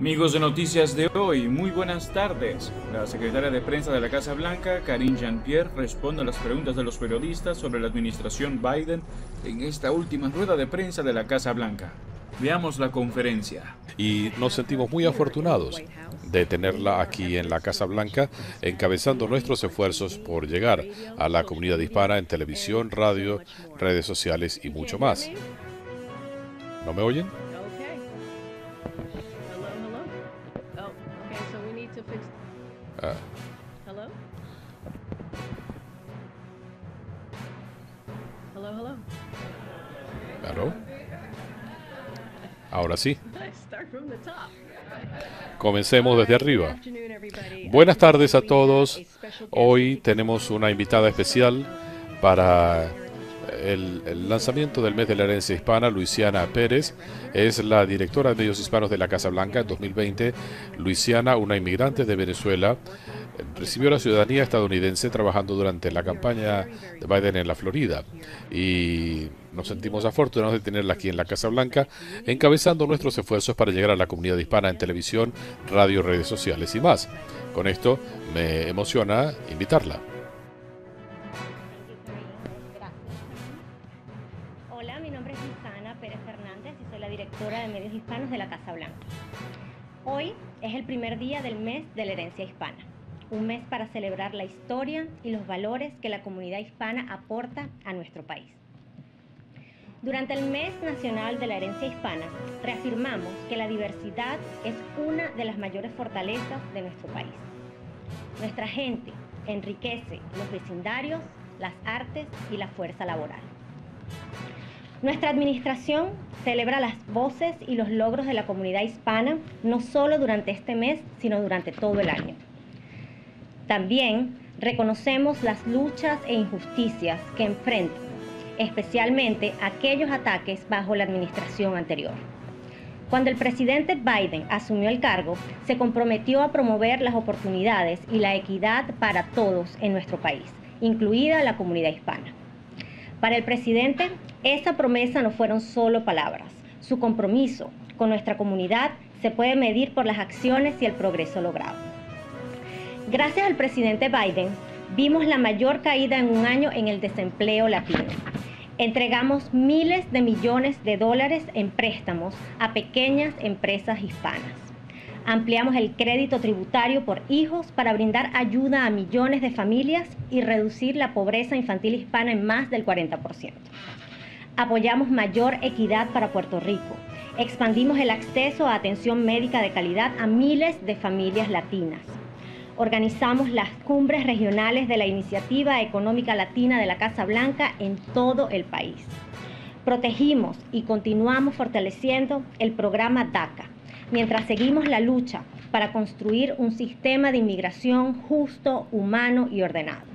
Amigos de Noticias de hoy, muy buenas tardes. La secretaria de prensa de la Casa Blanca, Karine Jean-Pierre, responde a las preguntas de los periodistas sobre la administración Biden en esta última rueda de prensa de la Casa Blanca. Veamos la conferencia. Y nos sentimos muy afortunados de tenerla aquí en la Casa Blanca, encabezando nuestros esfuerzos por llegar a la comunidad hispana en televisión, radio, redes sociales y mucho más. ¿No me oyen? Ah. ¿Aló? Ahora sí. Comencemos desde arriba. Buenas tardes a todos. Hoy tenemos una invitada especial para el lanzamiento del mes de la herencia hispana. Luisiana Pérez es la directora de medios hispanos de la Casa Blanca en 2020. Luisiana, una inmigrante de Venezuela, recibió la ciudadanía estadounidense trabajando durante la campaña de Biden en la Florida, y nos sentimos afortunados de tenerla aquí en la Casa Blanca, encabezando nuestros esfuerzos para llegar a la comunidad hispana en televisión, radio, redes sociales y más. Con esto me emociona invitarla. Hola, mi nombre es Luisiana Pérez Fernández y soy la directora de medios hispanos de la Casa Blanca. Hoy es el primer día del mes de la herencia hispana. Un mes para celebrar la historia y los valores que la comunidad hispana aporta a nuestro país. Durante el mes nacional de la herencia hispana, reafirmamos que la diversidad es una de las mayores fortalezas de nuestro país. Nuestra gente enriquece los vecindarios, las artes y la fuerza laboral. Nuestra administración celebra las voces y los logros de la comunidad hispana, no solo durante este mes, sino durante todo el año. También reconocemos las luchas e injusticias que enfrentan, especialmente aquellos ataques bajo la administración anterior. Cuando el presidente Biden asumió el cargo, se comprometió a promover las oportunidades y la equidad para todos en nuestro país, incluida la comunidad hispana. Para el presidente, esa promesa no fueron solo palabras. Su compromiso con nuestra comunidad se puede medir por las acciones y el progreso logrado. Gracias al presidente Biden, vimos la mayor caída en un año en el desempleo latino. Entregamos miles de millones de dólares en préstamos a pequeñas empresas hispanas. Ampliamos el crédito tributario por hijos para brindar ayuda a millones de familias y reducir la pobreza infantil hispana en más del 40%. Apoyamos mayor equidad para Puerto Rico. Expandimos el acceso a atención médica de calidad a miles de familias latinas. Organizamos las cumbres regionales de la Iniciativa Económica Latina de la Casa Blanca en todo el país. Protegimos y continuamos fortaleciendo el programa DACA, mientras seguimos la lucha para construir un sistema de inmigración justo, humano y ordenado.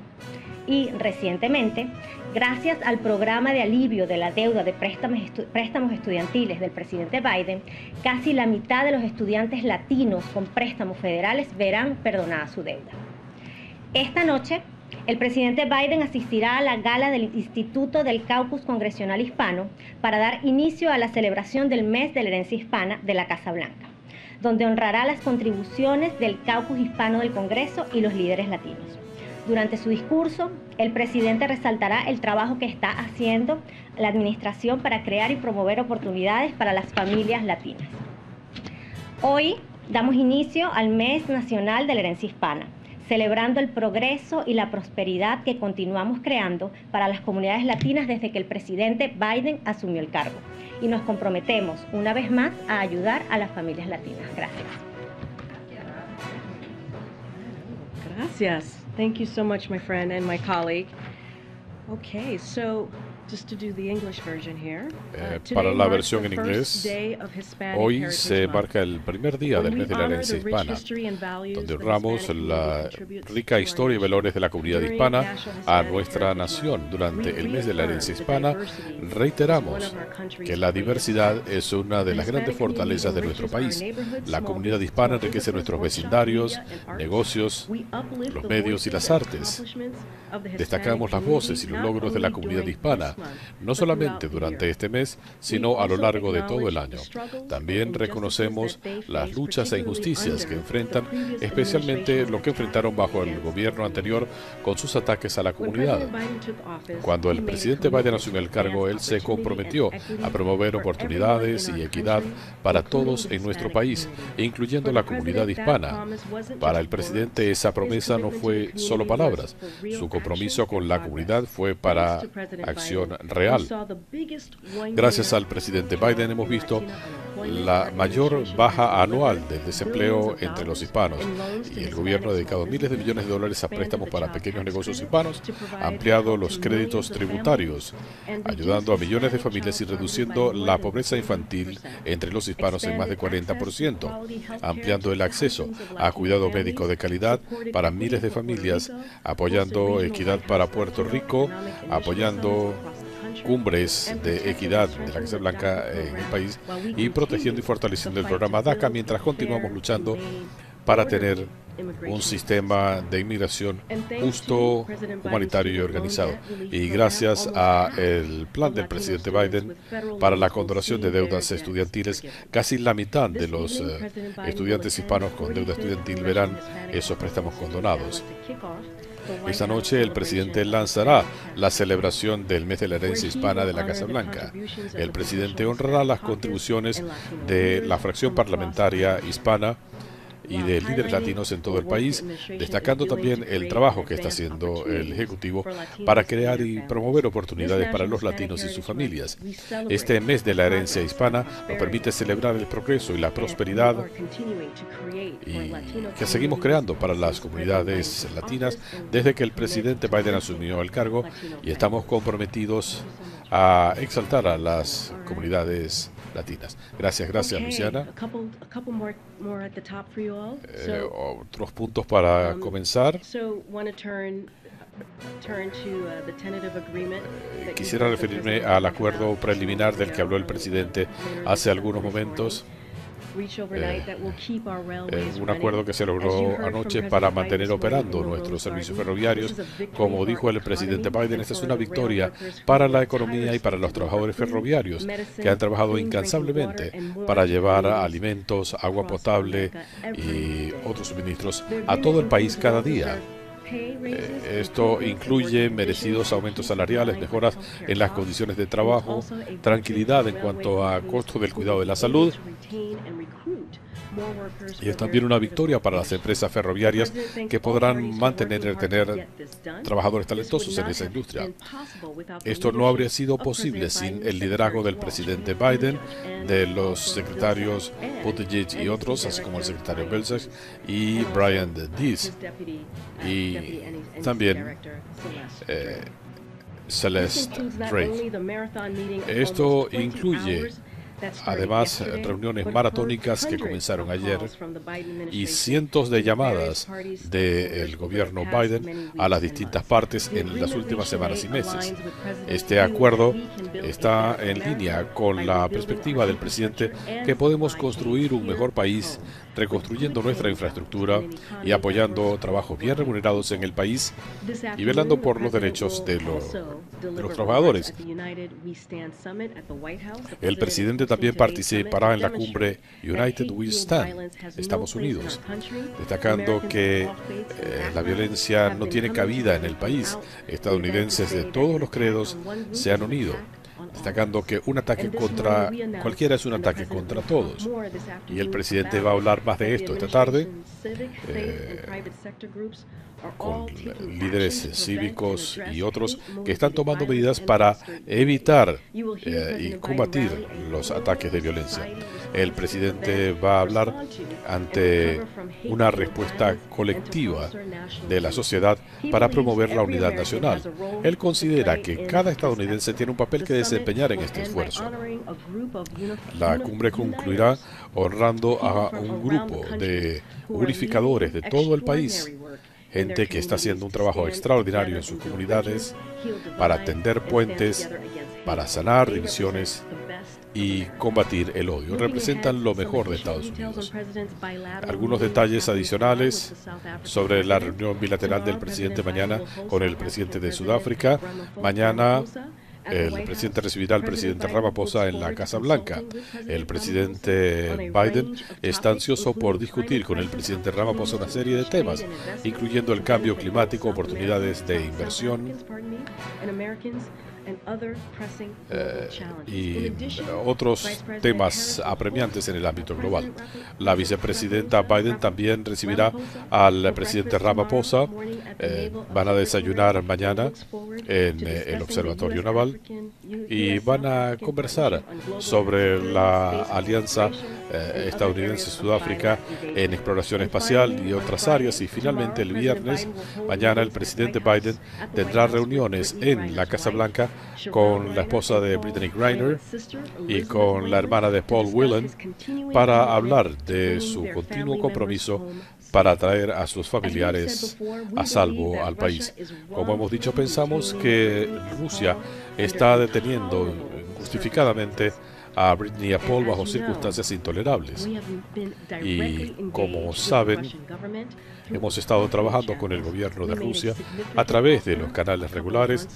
Y recientemente, gracias al programa de alivio de la deuda de préstamos estudiantiles del presidente Biden, casi la mitad de los estudiantes latinos con préstamos federales verán perdonada su deuda. Esta noche, el presidente Biden asistirá a la gala del Instituto del Caucus Congresional Hispano para dar inicio a la celebración del mes de la herencia hispana de la Casa Blanca, donde honrará las contribuciones del Caucus Hispano del Congreso y los líderes latinos. Durante su discurso, el presidente resaltará el trabajo que está haciendo la administración para crear y promover oportunidades para las familias latinas. Hoy damos inicio al Mes Nacional de la Herencia Hispana, celebrando el progreso y la prosperidad que continuamos creando para las comunidades latinas desde que el presidente Biden asumió el cargo. Y nos comprometemos una vez más a ayudar a las familias latinas. Gracias. Gracias. Thank you so much, my friend and my colleague. Okay, so just to do the English version here. Para la versión en inglés, hoy se marca el primer día del mes de la herencia hispana, donde honramos la rica historia y valores de la comunidad hispana a nuestra nación. Durante el mes de la herencia hispana, reiteramos que la diversidad es una de las grandes fortalezas de nuestro país. La comunidad hispana enriquece nuestros vecindarios, negocios, los medios y las artes. Destacamos las voces y los logros de la comunidad hispana, no solamente durante este mes, sino a lo largo de todo el año. También reconocemos las luchas e injusticias que enfrentan, especialmente lo que enfrentaron bajo el gobierno anterior con sus ataques a la comunidad. Cuando el presidente Biden asumió el cargo, él se comprometió a promover oportunidades y equidad para todos en nuestro país, incluyendo la comunidad hispana. Para el presidente, esa promesa no fue solo palabras. Su compromiso con la comunidad fue para acción real. Gracias al presidente Biden hemos visto la mayor baja anual del desempleo entre los hispanos, y el gobierno ha dedicado miles de millones de dólares a préstamos para pequeños negocios hispanos, ha ampliado los créditos tributarios, ayudando a millones de familias y reduciendo la pobreza infantil entre los hispanos en más de 40%, ampliando el acceso a cuidado médico de calidad para miles de familias, apoyando equidad para Puerto Rico, apoyando cumbres de equidad de la Casa Blanca en el país y protegiendo y fortaleciendo el programa DACA mientras continuamos luchando para tener un sistema de inmigración justo, humanitario y organizado. Y gracias al plan del presidente Biden para la condonación de deudas estudiantiles, casi la mitad de los estudiantes hispanos con deuda estudiantil verán esos préstamos condonados. Esta noche el presidente lanzará la celebración del mes de la herencia hispana de la Casa Blanca. El presidente honrará las contribuciones de la fracción parlamentaria hispana y de líderes latinos en todo el país, destacando también el trabajo que está haciendo el Ejecutivo para crear y promover oportunidades para los latinos y sus familias. Este mes de la herencia hispana nos permite celebrar el progreso y la prosperidad y que seguimos creando para las comunidades latinas desde que el presidente Biden asumió el cargo, y estamos comprometidos a exaltar a las comunidades latinas. Gracias, Luciana. Otros puntos para comenzar. Quisiera referirme al acuerdo preliminar del que habló el presidente hace algunos momentos. Un acuerdo que se logró anoche para mantener operando nuestros servicios ferroviarios. Como dijo el presidente Biden, esta es una victoria para la economía y para los trabajadores ferroviarios que han trabajado incansablemente para llevar alimentos, agua potable y otros suministros a todo el país cada día. Esto incluye merecidos aumentos salariales, mejoras en las condiciones de trabajo, tranquilidad en cuanto a costo del cuidado de la salud, y es también una victoria para las empresas ferroviarias que podrán mantener y retener trabajadores talentosos en esa industria. Esto no habría sido posible sin el liderazgo del presidente Biden, de los secretarios Buttigieg y otros, así como el secretario Belzec y Brian Deese, y también Celeste Drake. Esto incluye además reuniones maratónicas que comenzaron ayer y cientos de llamadas del gobierno Biden a las distintas partes en las últimas semanas y meses. Este acuerdo está en línea con la perspectiva del presidente que podemos construir un mejor país reconstruyendo nuestra infraestructura y apoyando trabajos bien remunerados en el país y velando por los derechos de los trabajadores. El presidente también participará en la cumbre United We Stand, Estamos Unidos, destacando que la violencia no tiene cabida en el país. Estadounidenses de todos los credos se han unido, destacando que un ataque contra cualquiera es un ataque contra todos. Y el presidente va a hablar más de esto esta tarde con líderes cívicos y otros que están tomando medidas para evitar y combatir los ataques de violencia. El presidente va a hablar ante una respuesta colectiva de la sociedad para promover la unidad nacional. Él considera que cada estadounidense tiene un papel que desempeñar en este esfuerzo. La cumbre concluirá honrando a un grupo de unificadores de todo el país, gente que está haciendo un trabajo extraordinario en sus comunidades para tender puentes, para sanar divisiones y combatir el odio. Representan lo mejor de Estados Unidos. Algunos detalles adicionales sobre la reunión bilateral del presidente mañana con el presidente de Sudáfrica. Mañana El presidente recibirá al presidente Ramaphosa en la Casa Blanca. El presidente Biden está ansioso por discutir con el presidente Ramaphosa una serie de temas, incluyendo el cambio climático, oportunidades de inversión y otros temas apremiantes en el ámbito global. La vicepresidenta Biden también recibirá al presidente Ramaphosa. Van a desayunar mañana en el Observatorio Naval y van a conversar sobre la alianza estadounidense-Sudáfrica en exploración espacial y otras áreas. Y finalmente el viernes, mañana, el presidente Biden tendrá reuniones en la Casa Blanca con la esposa de Brittany Griner y con la hermana de Paul Whelan para hablar de su continuo compromiso para traer a sus familiares a salvo al país. Como hemos dicho, pensamos que Rusia está deteniendo injustificadamente a Brittany y a Paul bajo circunstancias intolerables. Y como saben, hemos estado trabajando con el gobierno de Rusia a través de los canales regulares.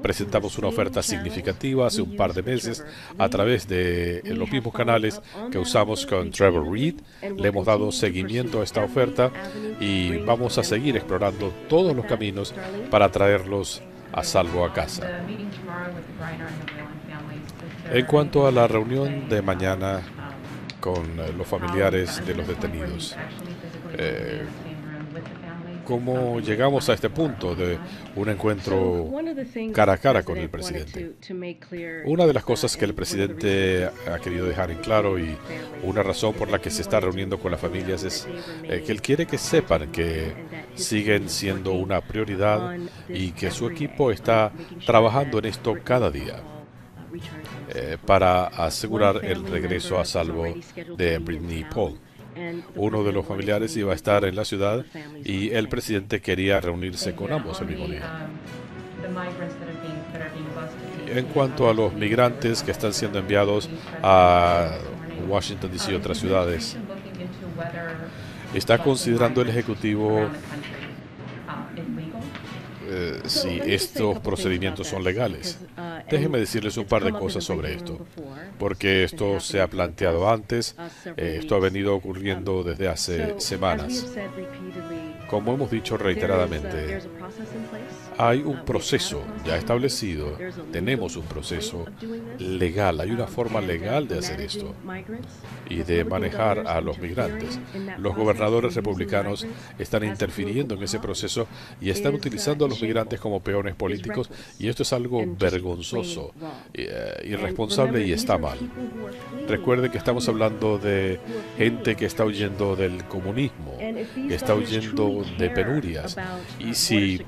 Presentamos una oferta significativa hace un par de meses a través de los mismos canales que usamos con Trevor Reed. Le hemos dado seguimiento a esta oferta y vamos a seguir explorando todos los caminos para traerlos a salvo a casa. En cuanto a la reunión de mañana con los familiares de los detenidos, ¿cómo llegamos a este punto de un encuentro cara a cara con el presidente? Una de las cosas que el presidente ha querido dejar en claro y una razón por la que se está reuniendo con las familias es que él quiere que sepan que siguen siendo una prioridad y que su equipo está trabajando en esto cada día para asegurar el regreso a salvo de Brittany y Paul. Uno de los familiares iba a estar en la ciudad y el presidente quería reunirse con ambos el mismo día. En cuanto a los migrantes que están siendo enviados a Washington, D.C. y otras ciudades, ¿está considerando el Ejecutivo si estos procedimientos son legales? Déjenme decirles un par de cosas sobre esto, porque esto se ha planteado antes, esto ha venido ocurriendo desde hace semanas. Como hemos dicho reiteradamente, hay un proceso ya establecido, tenemos un proceso legal, hay una forma legal de hacer esto y de manejar a los migrantes. Los gobernadores republicanos están interfiriendo en ese proceso y están utilizando a los migrantes como peones políticos, y esto es algo vergonzoso, irresponsable y está mal. Recuerden que estamos hablando de gente que está huyendo del comunismo, que está huyendo de penurias, y si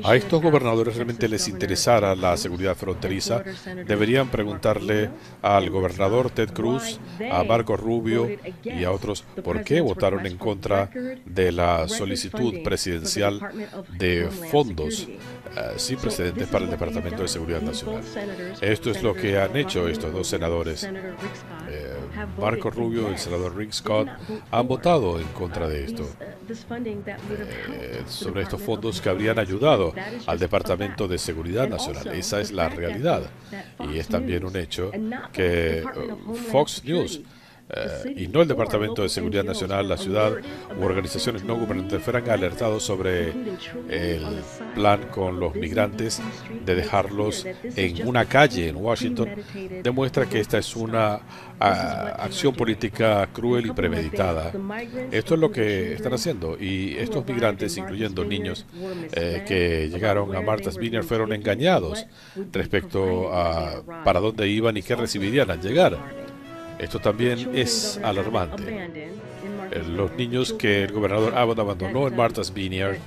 a estos gobernadores realmente les interesara la seguridad fronteriza, deberían preguntarle al gobernador Ted Cruz, a Marco Rubio y a otros por qué votaron en contra de la solicitud presidencial de fondos sin precedentes para el Departamento de Seguridad Nacional. Esto es lo que han hecho estos dos senadores. Marco Rubio y el senador Rick Scott han votado en contra de esto, sobre estos fondos que habrían ayudado al Departamento de Seguridad Nacional. Esa es la realidad. Y es también un hecho que Fox News y no el Departamento de Seguridad Nacional, la ciudad u organizaciones no gubernamentales fueran alertados sobre el plan con los migrantes de dejarlos en una calle en Washington, demuestra que esta es una acción política cruel y premeditada. Esto es lo que están haciendo, y estos migrantes, incluyendo niños que llegaron a Martha's Vineyard, fueron engañados respecto a para dónde iban y qué recibirían al llegar. Esto también es alarmante. Los niños que el gobernador Abbott abandonó en Martha's Vineyard,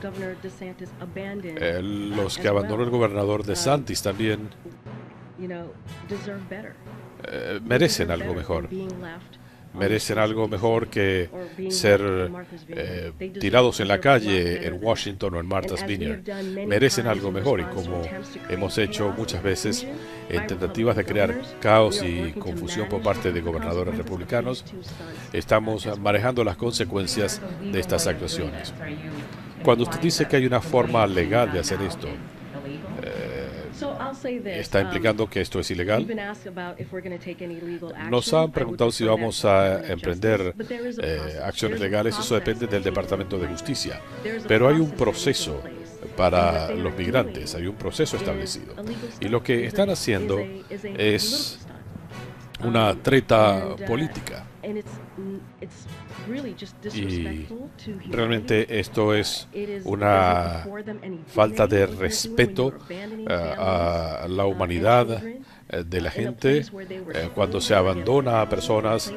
los que abandonó el gobernador DeSantis también, merecen algo mejor. Merecen algo mejor que ser tirados en la calle en Washington o en Martha's Vineyard. Merecen algo mejor, y como hemos hecho muchas veces en tentativas de crear caos y confusión por parte de gobernadores republicanos, estamos manejando las consecuencias de estas actuaciones. Cuando usted dice que hay una forma legal de hacer esto, está implicando que esto es ilegal. Nos han preguntado si vamos a emprender acciones legales. Eso depende del Departamento de Justicia. Pero hay un proceso para los migrantes, hay un proceso establecido. Y lo que están haciendo es una treta política. Y realmente esto es una falta de respeto a la humanidad de la gente. Cuando se abandona a personas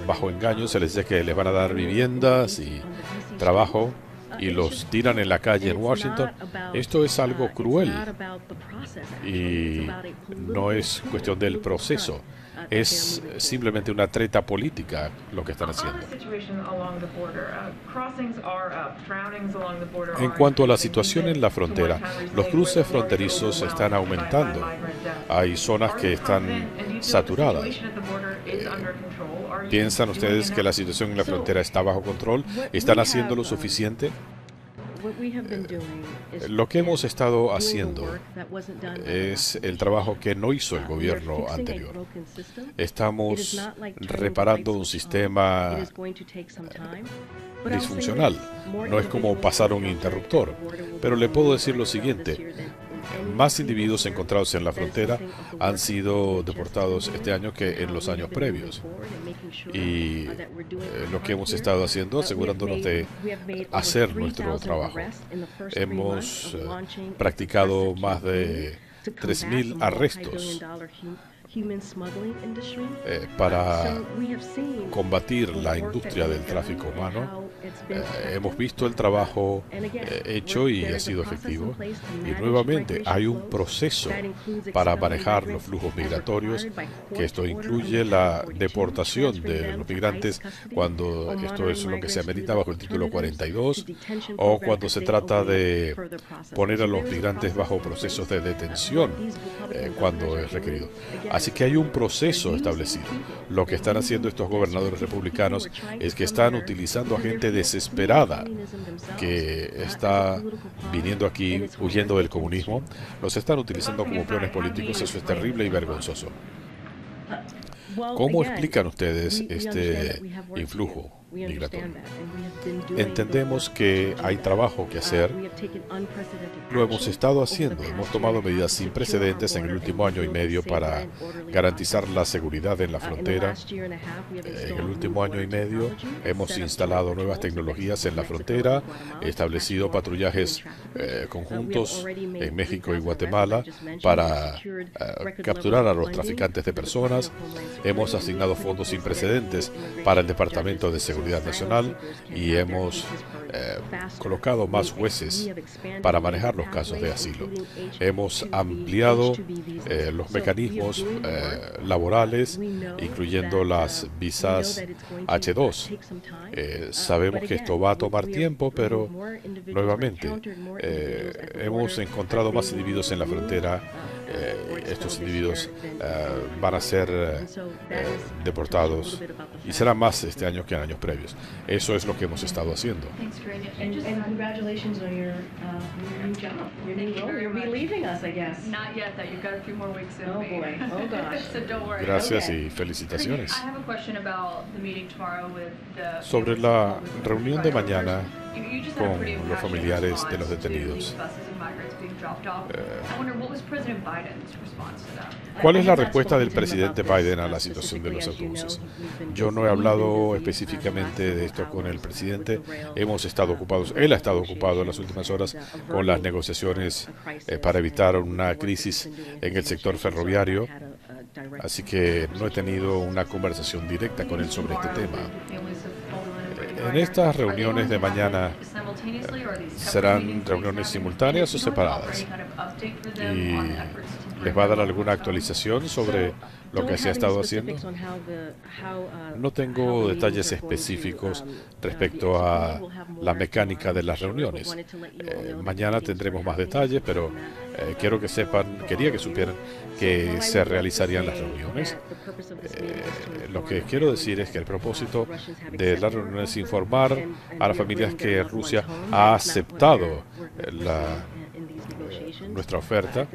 bajo engaño, se les dice que les van a dar viviendas y trabajo y los tiran en la calle en Washington. Esto es algo cruel y no es cuestión del proceso. Es simplemente una treta política lo que están haciendo. En cuanto a la situación en la frontera, los cruces fronterizos están aumentando. Hay zonas que están saturadas. ¿Piensan ustedes que la situación en la frontera está bajo control? ¿Están haciendo lo suficiente? Lo que hemos estado haciendo es el trabajo que no hizo el gobierno anterior. Estamos reparando un sistema disfuncional. No es como pasar un interruptor. Pero le puedo decir lo siguiente. Más individuos encontrados en la frontera han sido deportados este año que en los años previos. Y lo que hemos estado haciendo, asegurándonos de hacer nuestro trabajo. Hemos practicado más de 3.000 arrestos para combatir la industria del tráfico humano. Hemos visto el trabajo hecho y ha sido efectivo. Y nuevamente hay un proceso para manejar los flujos migratorios, que esto incluye la deportación de los migrantes cuando esto es lo que se amerita bajo el título 42, o cuando se trata de poner a los migrantes bajo procesos de detención cuando es requerido. Así que hay un proceso establecido. Lo que están haciendo estos gobernadores republicanos es que están utilizando a gente desesperada que está viniendo aquí huyendo del comunismo. Los están utilizando como peones políticos. Eso es terrible y vergonzoso. ¿Cómo explican ustedes este influjo migratorio? Entendemos que hay trabajo que hacer. Lo hemos estado haciendo. Hemos tomado medidas sin precedentes en el último año y medio para garantizar la seguridad en la frontera. En el último año y medio hemos instalado nuevas tecnologías en la frontera, establecido patrullajes conjuntos en México y Guatemala para capturar a los traficantes de personas. Hemos asignado fondos sin precedentes para el Departamento de Seguridad Nacional y hemos colocado más jueces para manejar los casos de asilo. Hemos ampliado los mecanismos laborales, incluyendo las visas H2. Sabemos que esto va a tomar tiempo, pero nuevamente hemos encontrado más individuos en la frontera. Estos individuos van a ser deportados y será más este año que en años previos. Eso es lo que hemos estado haciendo. Gracias y felicitaciones. Sobre la reunión de mañana con los familiares de los detenidos, ¿cuál es la respuesta del presidente Biden a la situación de los autobuses? Yo no he hablado específicamente de esto con el presidente. Hemos estado ocupados, él ha estado ocupado en las últimas horas con las negociaciones para evitar una crisis en el sector ferroviario. Así que no he tenido una conversación directa con él sobre este tema. En estas reuniones de mañana, ¿serán reuniones simultáneas o separadas? ¿Y les va a dar alguna actualización sobre lo que se ha estado haciendo? No tengo detalles específicos respecto a la mecánica de las reuniones. Mañana tendremos más detalles, pero quería que supieran que se realizarían las reuniones. Lo que quiero decir es que el propósito de la reunión es informar a las familias que Rusia ha aceptado nuestra oferta.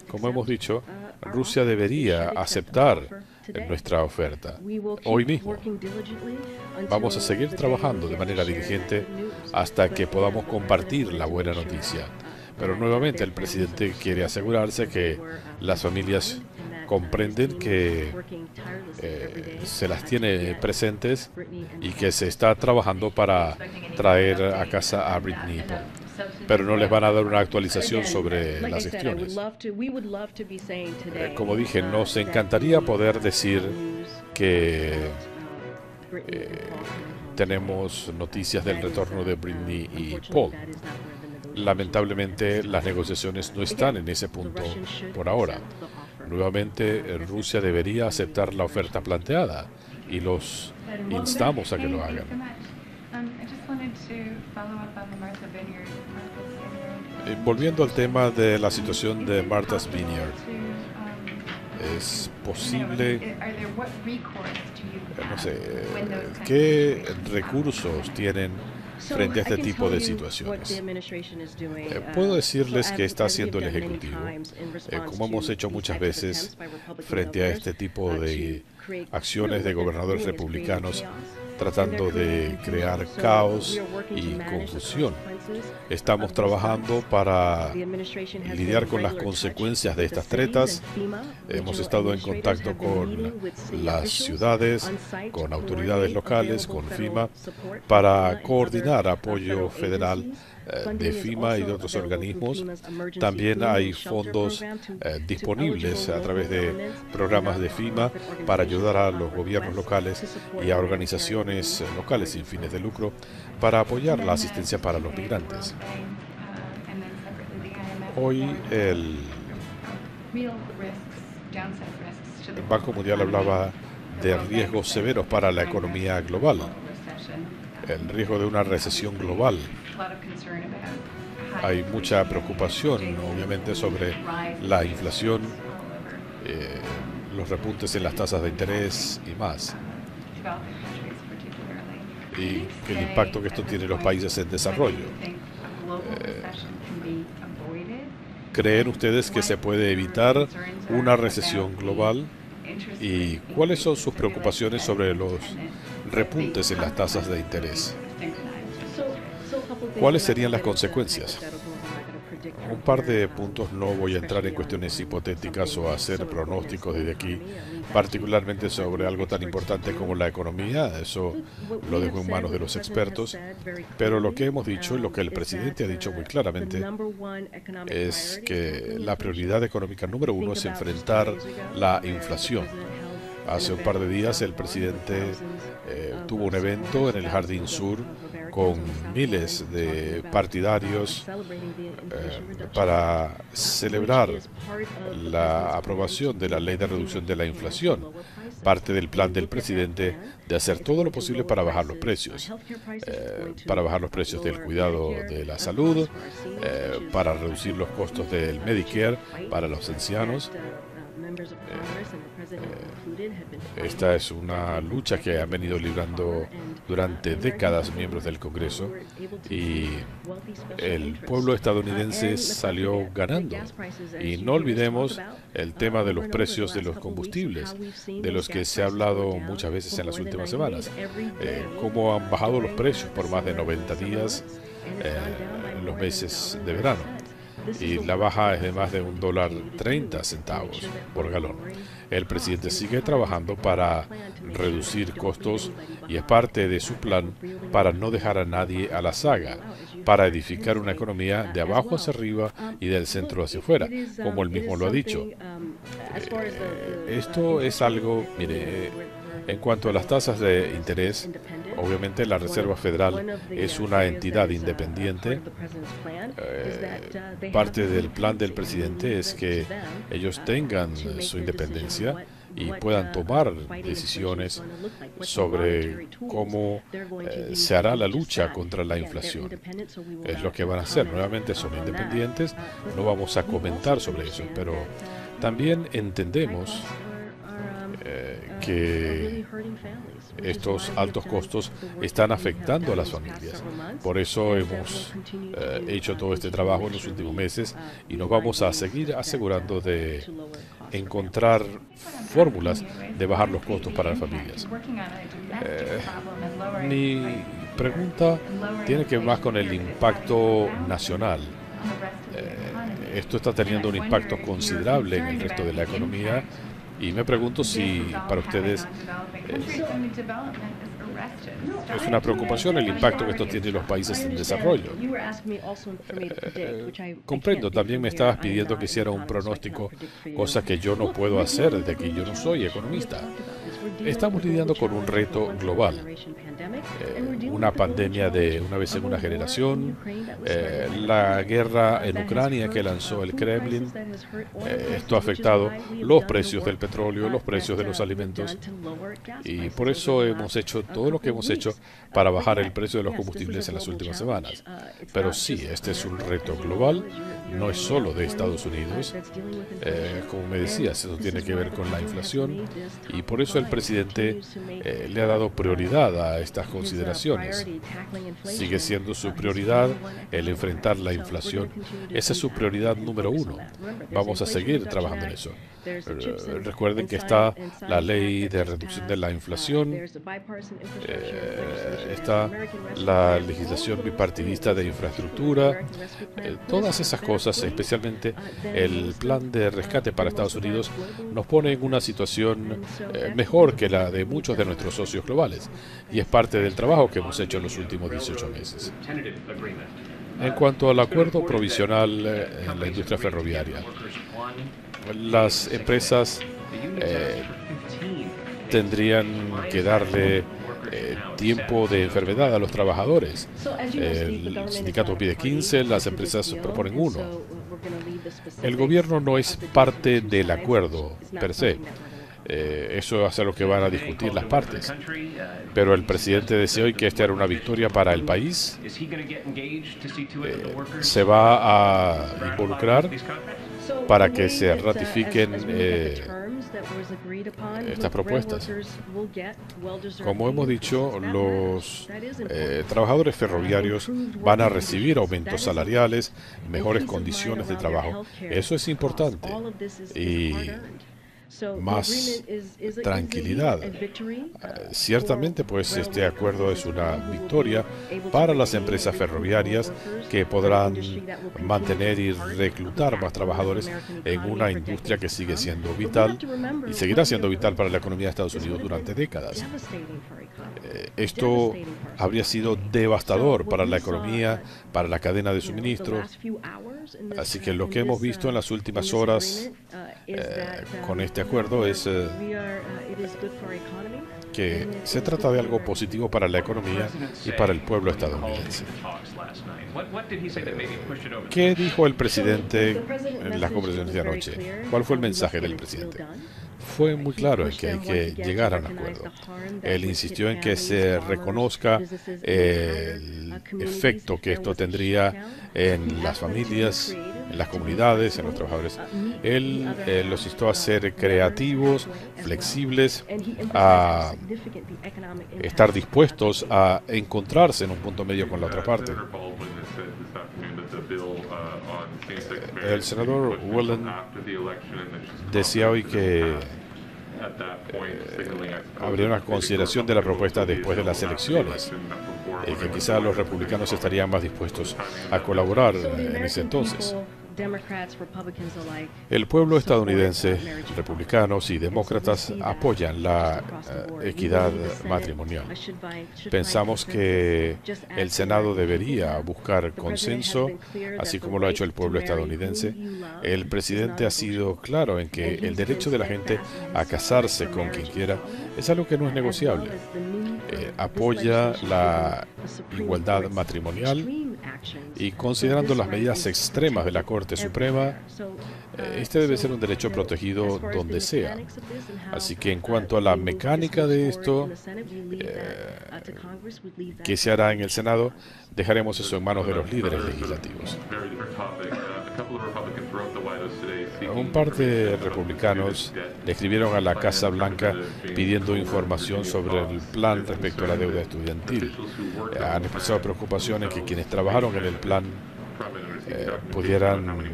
Como hemos dicho, Rusia debería aceptar nuestra oferta hoy mismo. Vamos a seguir trabajando de manera diligente hasta que podamos compartir la buena noticia. Pero nuevamente el presidente quiere asegurarse que las familias comprenden que se las tiene presentes y que se está trabajando para traer a casa a Britney, pero no les van a dar una actualización sobre las gestiones. Como dije, nos encantaría poder decir que tenemos noticias del retorno de Britney y Paul. Lamentablemente, las negociaciones no están en ese punto por ahora. Nuevamente, Rusia debería aceptar la oferta planteada y los instamos a que lo hagan. Volviendo al tema de la situación de Martha's Vineyard, es posible, no sé, ¿qué recursos tienen frente a este tipo de situaciones? Puedo decirles que está haciendo el Ejecutivo, como hemos hecho muchas veces frente a este tipo de acciones de gobernadores republicanos tratando de crear caos y confusión. Estamos trabajando para lidiar con las consecuencias de estas tretas. Hemos estado en contacto con las ciudades, con autoridades locales, con FEMA, para coordinar apoyo federal de FEMA y de otros organismos. También hay fondos disponibles a través de programas de FEMA para ayudar a los gobiernos locales y a organizaciones locales sin fines de lucro para apoyar la asistencia para los migrantes. Hoy el Banco Mundial hablaba de riesgos severos para la economía global, el riesgo de una recesión global. Hay mucha preocupación, obviamente, sobre la inflación, los repuntes en las tasas de interés y más, y el impacto que esto tiene en los países en desarrollo. ¿Creen ustedes que se puede evitar una recesión global? ¿Y cuáles son sus preocupaciones sobre los repuntes en las tasas de interés? ¿Cuáles serían las consecuencias? Un par de puntos, no voy a entrar en cuestiones hipotéticas o hacer pronósticos desde aquí, particularmente sobre algo tan importante como la economía. Eso lo dejo en manos de los expertos. Pero lo que hemos dicho y lo que el presidente ha dicho muy claramente es que la prioridad económica número uno es enfrentar la inflación. Hace un par de días el presidente tuvo un evento en el Jardín Sur con miles de partidarios para celebrar la aprobación de la ley de reducción de la inflación, parte del plan del presidente de hacer todo lo posible para bajar los precios, del cuidado de la salud, para reducir los costos del Medicare para los ancianos. Esta es una lucha que han venido librando durante décadas miembros del Congreso y el pueblo estadounidense salió ganando. Y no olvidemos el tema de los precios de los combustibles, de los que se ha hablado muchas veces en las últimas semanas. Cómo han bajado los precios por más de 90 días en los meses de verano. Y la baja es de más de $1.30 por galón. El presidente sigue trabajando para reducir costos y es parte de su plan para no dejar a nadie a la zaga, para edificar una economía de abajo hacia arriba y del centro hacia afuera, como él mismo lo ha dicho. Esto es algo, mire, en cuanto a las tasas de interés, obviamente la Reserva Federal es una entidad independiente. Parte del plan del presidente es que ellos tengan su independencia y puedan tomar decisiones sobre cómo se hará la lucha contra la inflación. Es lo que van a hacer. Nuevamente son independientes. No vamos a comentar sobre eso, pero también entendemos que estos altos costos están afectando a las familias. Por eso hemos hecho todo este trabajo en los últimos meses y nos vamos a seguir asegurando de encontrar fórmulas de bajar los costos para las familias. Mi pregunta tiene que ver más con el impacto nacional. Esto está teniendo un impacto considerable en el resto de la economía y me pregunto si para ustedes es una preocupación el impacto que esto tiene en los países en desarrollo. Comprendo, también me estabas pidiendo que hiciera un pronóstico, cosa que yo no puedo hacer desde que yo no soy economista. Estamos lidiando con un reto global, una pandemia de una vez en una generación, la guerra en Ucrania que lanzó el Kremlin. Esto ha afectado los precios del petróleo, los precios de los alimentos, y por eso hemos hecho todo lo que hemos hecho para bajar el precio de los combustibles en las últimas semanas. Pero sí, este es un reto global, no es solo de Estados Unidos. Como me decías, eso tiene que ver con la inflación y por eso el presidente le ha dado prioridad a estas consideraciones. Sigue siendo su prioridad el enfrentar la inflación. Esa es su prioridad número uno. Vamos a seguir trabajando en eso. Recuerden que está la ley de reducción de la inflación, está la legislación bipartidista de infraestructura, todas esas cosas, especialmente el plan de rescate para Estados Unidos, nos pone en una situación mejor que la de muchos de nuestros socios globales, y es parte del trabajo que hemos hecho en los últimos 18 meses. En cuanto al acuerdo provisional en la industria ferroviaria, las empresas tendrían que darle tiempo de enfermedad a los trabajadores. El sindicato pide 15, las empresas proponen 1. El gobierno no es parte del acuerdo per se. Eso es a lo que van a discutir las partes. Pero el presidente decía hoy que esta era una victoria para el país. Se va a involucrar para que se ratifiquen estas propuestas. Como hemos dicho, los trabajadores ferroviarios van a recibir aumentos salariales, mejores condiciones de trabajo. Eso es importante. Y más tranquilidad. Ciertamente, pues este acuerdo es una victoria para las empresas ferroviarias que podrán mantener y reclutar más trabajadores en una industria que sigue siendo vital y seguirá siendo vital para la economía de Estados Unidos durante décadas. Esto habría sido devastador para la economía, para la cadena de suministros. Así que lo que hemos visto en las últimas horas con este acuerdo es que se trata de algo positivo para la economía y para el pueblo estadounidense. ¿Qué dijo el presidente en las conversaciones de anoche? ¿Cuál fue el mensaje del presidente? Fue muy claro en que hay que llegar a un acuerdo. Él insistió en que se reconozca el efecto que esto tendría en las familias, en las comunidades, en los trabajadores. Él los instó a ser creativos, flexibles, a estar dispuestos a encontrarse en un punto medio con la otra parte. El senador Whelan decía hoy que habría una consideración de la propuesta después de las elecciones y que quizá los republicanos estarían más dispuestos a colaborar en ese entonces. El pueblo estadounidense, republicanos y demócratas, apoyan la equidad matrimonial. Pensamos que el Senado debería buscar consenso, así como lo ha hecho el pueblo estadounidense. El presidente ha sido claro en que el derecho de la gente a casarse con quien quiera es algo que no es negociable. Apoya la igualdad matrimonial y, considerando las medidas extremas de la Corte Suprema, Este debe ser un derecho protegido donde sea. Así que en cuanto a la mecánica de esto, que se hará en el Senado, dejaremos eso en manos de los líderes legislativos. Un par de republicanos le escribieron a la Casa Blanca pidiendo información sobre el plan respecto a la deuda estudiantil. Han expresado preocupación en que quienes trabajaron en el plan pudieran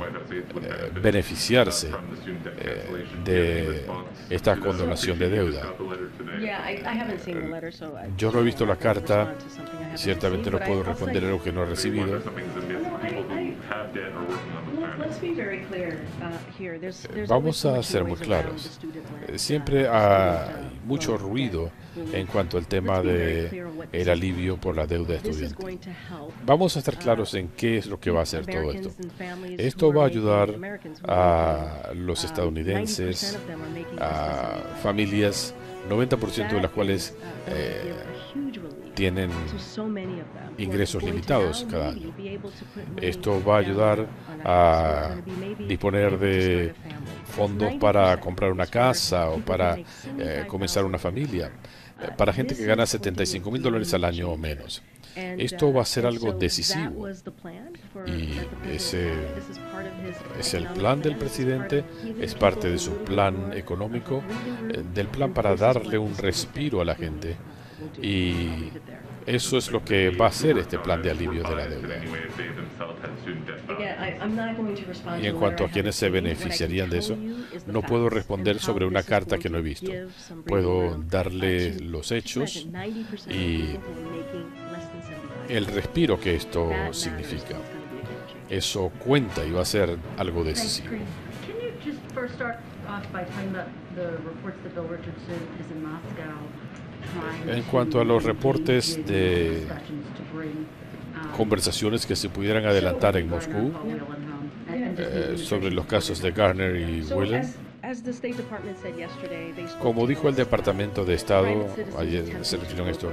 beneficiarse de esta condonación de deuda. Yo no he visto la carta, ciertamente no puedo responder a lo que no he recibido. Vamos a ser muy claros. Siempre hay mucho ruido en cuanto al tema de el alivio por la deuda estudiantil. Vamos a estar claros en qué es lo que va a hacer todo esto. Esto va a ayudar a los estadounidenses, a familias, 90% de las cuales tienen ingresos limitados cada año. Esto va a ayudar a disponer de fondos para comprar una casa o para comenzar una familia, para gente que gana $75,000 al año o menos. Esto va a ser algo decisivo y ese es el plan del presidente, es parte de su plan económico, del plan para darle un respiro a la gente, y eso es lo que va a hacer este plan de alivio de la deuda. Y en cuanto a quienes se beneficiarían de eso, no puedo responder sobre una carta que no he visto. Puedo darle los hechos y el respiro que esto significa. Eso cuenta y va a ser algo decisivo. En cuanto a los reportes de conversaciones que se pudieran adelantar en Moscú sobre los casos de Garner y Whelan, como dijo el Departamento de Estado, ayer se refirió a esto,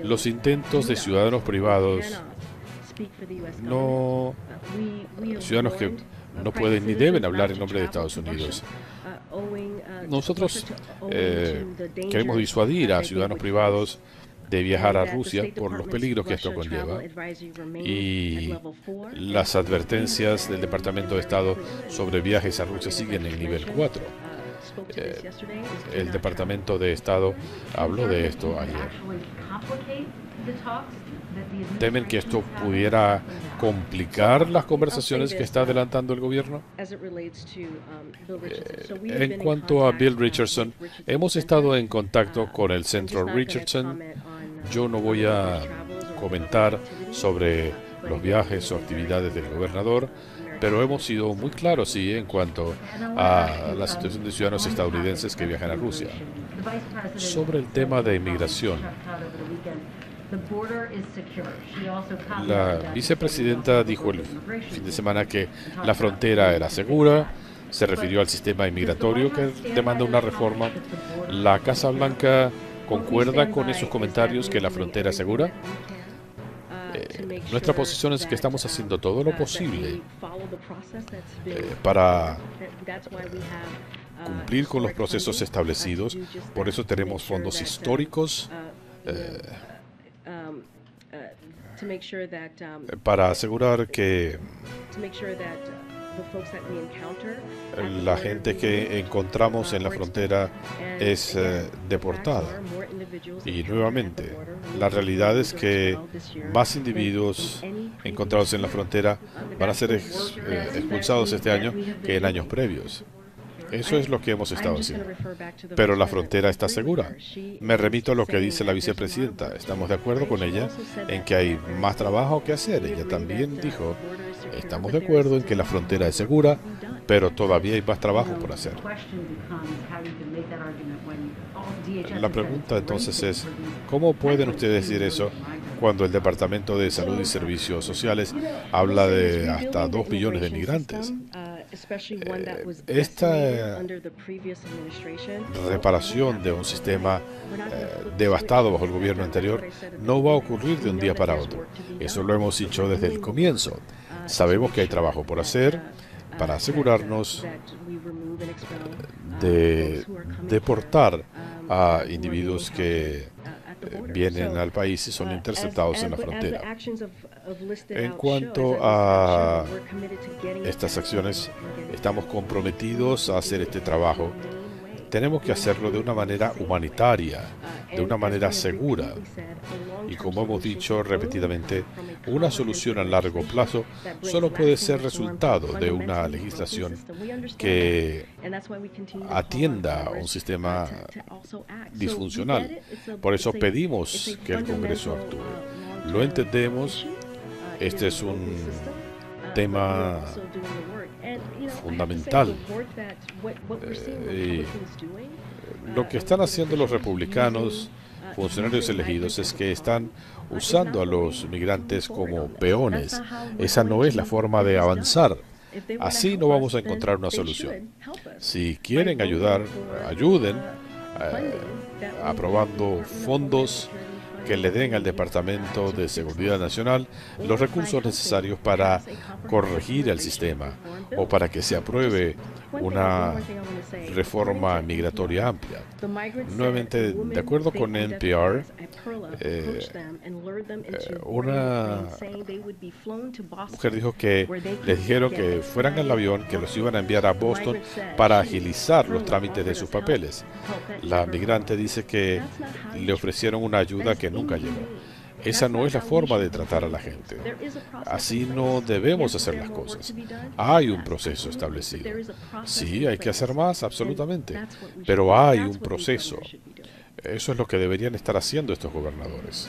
los intentos de ciudadanos privados, ciudadanos que no pueden ni deben hablar en nombre de Estados Unidos. Nosotros queremos disuadir a ciudadanos privados de viajar a Rusia por los peligros que esto conlleva, y las advertencias del Departamento de Estado sobre viajes a Rusia siguen en nivel 4. El Departamento de Estado habló de esto ayer. ¿Temen que esto pudiera complicar las conversaciones que está adelantando el gobierno? En cuanto a Bill Richardson, hemos estado en contacto con el Centro Richardson. Yo no voy a comentar sobre los viajes o actividades del gobernador, pero hemos sido muy claros, sí, en cuanto a la situación de ciudadanos estadounidenses que viajan a Rusia. Sobre el tema de inmigración, la vicepresidenta dijo el fin de semana que la frontera era segura, se refirió al sistema inmigratorio que demanda una reforma. ¿La Casa Blanca concuerda con esos comentarios que la frontera es segura? Nuestra posición es que estamos haciendo todo lo posible para cumplir con los procesos establecidos. Por eso tenemos fondos históricos para asegurar que la gente que encontramos en la frontera es deportada. Y nuevamente, la realidad es que más individuos encontrados en la frontera van a ser expulsados este año que en años previos. Eso es lo que hemos estado haciendo. Pero la frontera está segura. Me remito a lo que dice la vicepresidenta. Estamos de acuerdo con ella en que hay más trabajo que hacer. Ella también dijo, estamos de acuerdo en que la frontera es segura, pero todavía hay más trabajo por hacer. La pregunta entonces es, ¿cómo pueden ustedes decir eso cuando el Departamento de Salud y Servicios Sociales habla de hasta 2 millones de migrantes? Esta reparación de un sistema devastado bajo el gobierno anterior no va a ocurrir de un día para otro. Eso lo hemos dicho desde el comienzo. Sabemos que hay trabajo por hacer. para asegurarnos de deportar a individuos que vienen al país y son interceptados en la frontera. En cuanto a estas acciones, estamos comprometidos a hacer este trabajo. Tenemos que hacerlo de una manera humanitaria, de una manera segura. Y como hemos dicho repetidamente, una solución a largo plazo solo puede ser resultado de una legislación que atienda a un sistema disfuncional. Por eso pedimos que el Congreso actúe. Lo entendemos. Este es un tema fundamental. Lo que están haciendo los republicanos, funcionarios elegidos, es que están usando a los migrantes como peones. Esa no es la forma de avanzar. Así no vamos a encontrar una solución. Si quieren ayudar, ayuden aprobando fondos que le den al Departamento de Seguridad Nacional los recursos necesarios para corregir el sistema o para que se apruebe una reforma migratoria amplia. Nuevamente, de acuerdo con NPR, una mujer dijo que les dijeron que fueran al avión, que los iban a enviar a Boston para agilizar los trámites de sus papeles. La migrante dice que le ofrecieron una ayuda que nunca llegó. Esa no es la forma de tratar a la gente. Así no debemos hacer las cosas. Hay un proceso establecido. Sí, hay que hacer más, absolutamente. Pero hay un proceso. Eso es lo que deberían estar haciendo estos gobernadores.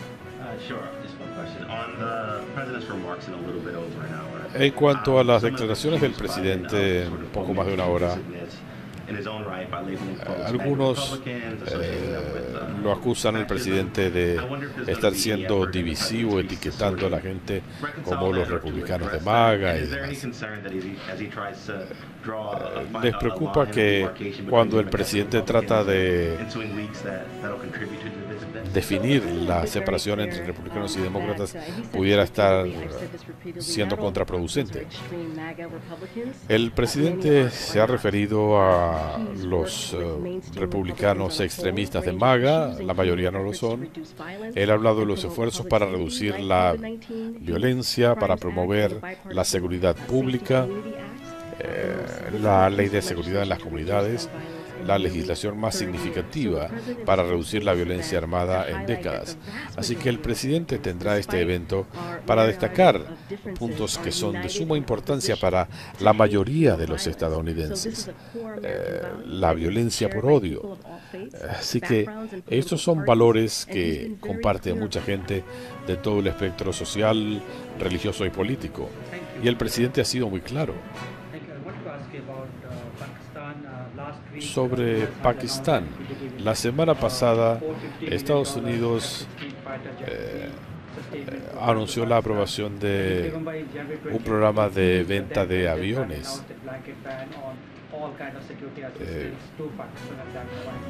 En cuanto a las declaraciones del presidente, un poco más de una hora, algunos lo acusan al presidente de estar siendo divisivo, etiquetando a la gente como los republicanos de MAGA y demás. Les preocupa que cuando el presidente trata de definir la separación entre republicanos y demócratas pudiera estar siendo contraproducente. El presidente se ha referido a los republicanos extremistas de MAGA, la mayoría no lo son. Él ha hablado de los esfuerzos para reducir la violencia, para promover la seguridad pública, la ley de seguridad en las comunidades, la legislación más significativa para reducir la violencia armada en décadas. Así que el presidente tendrá este evento para destacar puntos que son de suma importancia para la mayoría de los estadounidenses. La violencia por odio. Así que estos son valores que comparte mucha gente de todo el espectro social, religioso y político. Y el presidente ha sido muy claro. Sobre Pakistán, la semana pasada Estados Unidos anunció la aprobación de un programa de venta de aviones.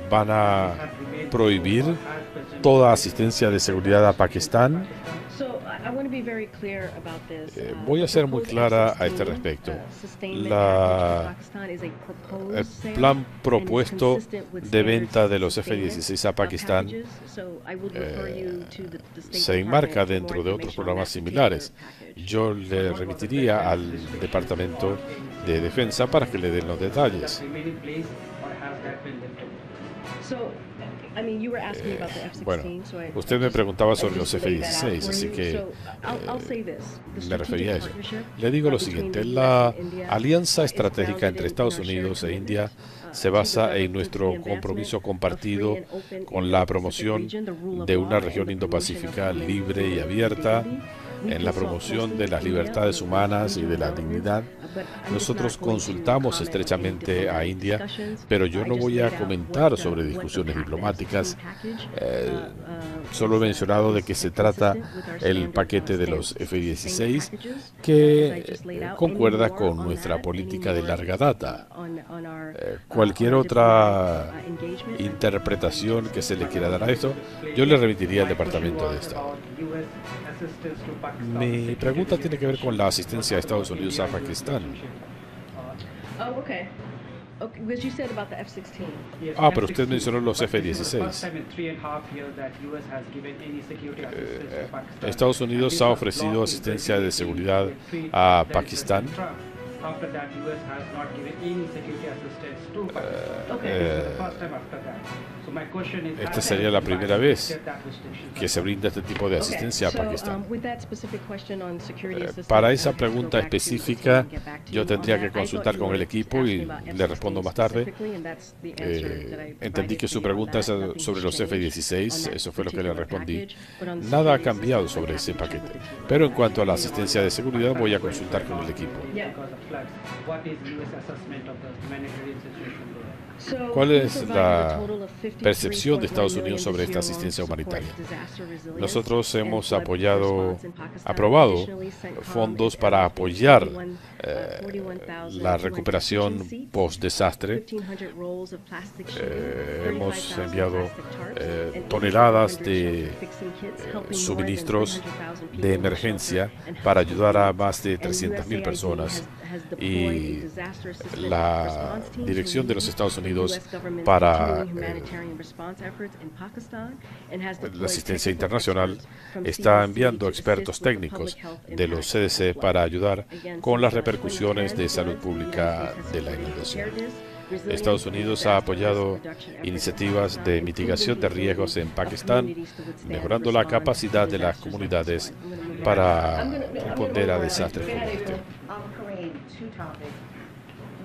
Van a prohibir toda asistencia de seguridad a Pakistán. Voy a ser muy clara a este respecto. El plan propuesto de venta de los F-16 a Pakistán se enmarca dentro de otros programas similares. Yo le remitiría al Departamento de Defensa para que le den los detalles. Bueno, usted me preguntaba sobre los F-16, así que me refería a eso. Le digo lo siguiente, la alianza estratégica entre Estados Unidos e India se basa en nuestro compromiso compartido con la promoción de una región Indo-Pacífica libre y abierta, en la promoción de las libertades humanas y de la dignidad. Nosotros consultamos estrechamente a India, pero yo no voy a comentar sobre discusiones diplomáticas. Solo he mencionado de que se trata el paquete de los F-16 que concuerda con nuestra política de larga data. Cualquier otra interpretación que se le quiera dar a esto, yo le remitiría al Departamento de Estado. Mi pregunta tiene que ver con la asistencia de Estados Unidos a Pakistán. Oh, okay. Okay, because you said about the F-16. Ah, pero usted mencionó los F-16. Estados Unidos ha ofrecido asistencia de seguridad a Pakistán. Esta sería la primera vez que se brinda este tipo de asistencia a Pakistán. Para esa pregunta específica, yo tendría que consultar con el equipo y le respondo más tarde. Entendí que su pregunta es sobre los F-16, eso fue lo que le respondí. Nada ha cambiado sobre ese paquete. Pero en cuanto a la asistencia de seguridad, voy a consultar con el equipo. ¿Cuál es la percepción de Estados Unidos sobre esta asistencia humanitaria? Nosotros hemos aprobado fondos para apoyar la recuperación post-desastre. Hemos enviado toneladas de suministros de emergencia para ayudar a más de 300.000 personas. Y la dirección de los Estados Unidos para la asistencia internacional está enviando expertos técnicos de los CDC para ayudar con las repercusiones de salud pública de la inundación. Estados Unidos ha apoyado iniciativas de mitigación de riesgos en Pakistán, mejorando la capacidad de las comunidades para responder a desastres como este.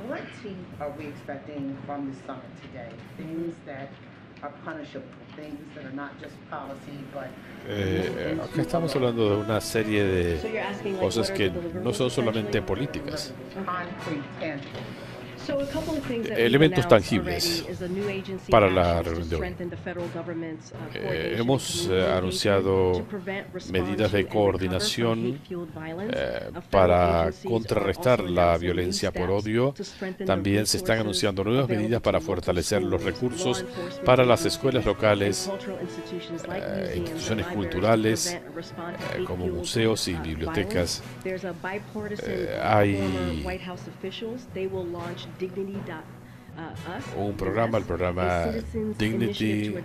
What are we expecting from the summit today? Things that are punishable, things that are not just policy, but Acá estamos hablando de una serie de cosas que no son solamente políticas. concrete, tangible. Elementos tangibles para la reunión de hoy. Hemos anunciado medidas de coordinación para contrarrestar la violencia por odio. También se están anunciando nuevas medidas para fortalecer los recursos para las escuelas locales, instituciones culturales, como museos y bibliotecas. Hay un programa, el programa Dignity.us,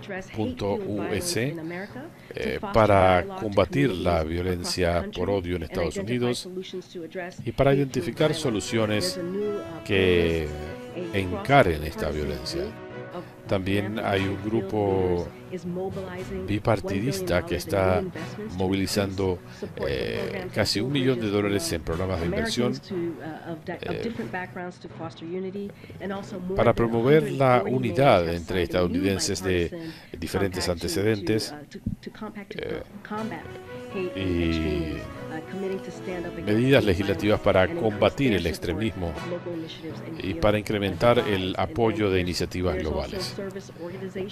para combatir la violencia por odio en Estados Unidos y para identificar soluciones que encaren esta violencia. También hay un grupo bipartidista que está movilizando casi $1 millón en programas de inversión para promover la unidad entre estadounidenses de diferentes antecedentes y medidas legislativas para combatir el extremismo y para incrementar el apoyo de iniciativas globales.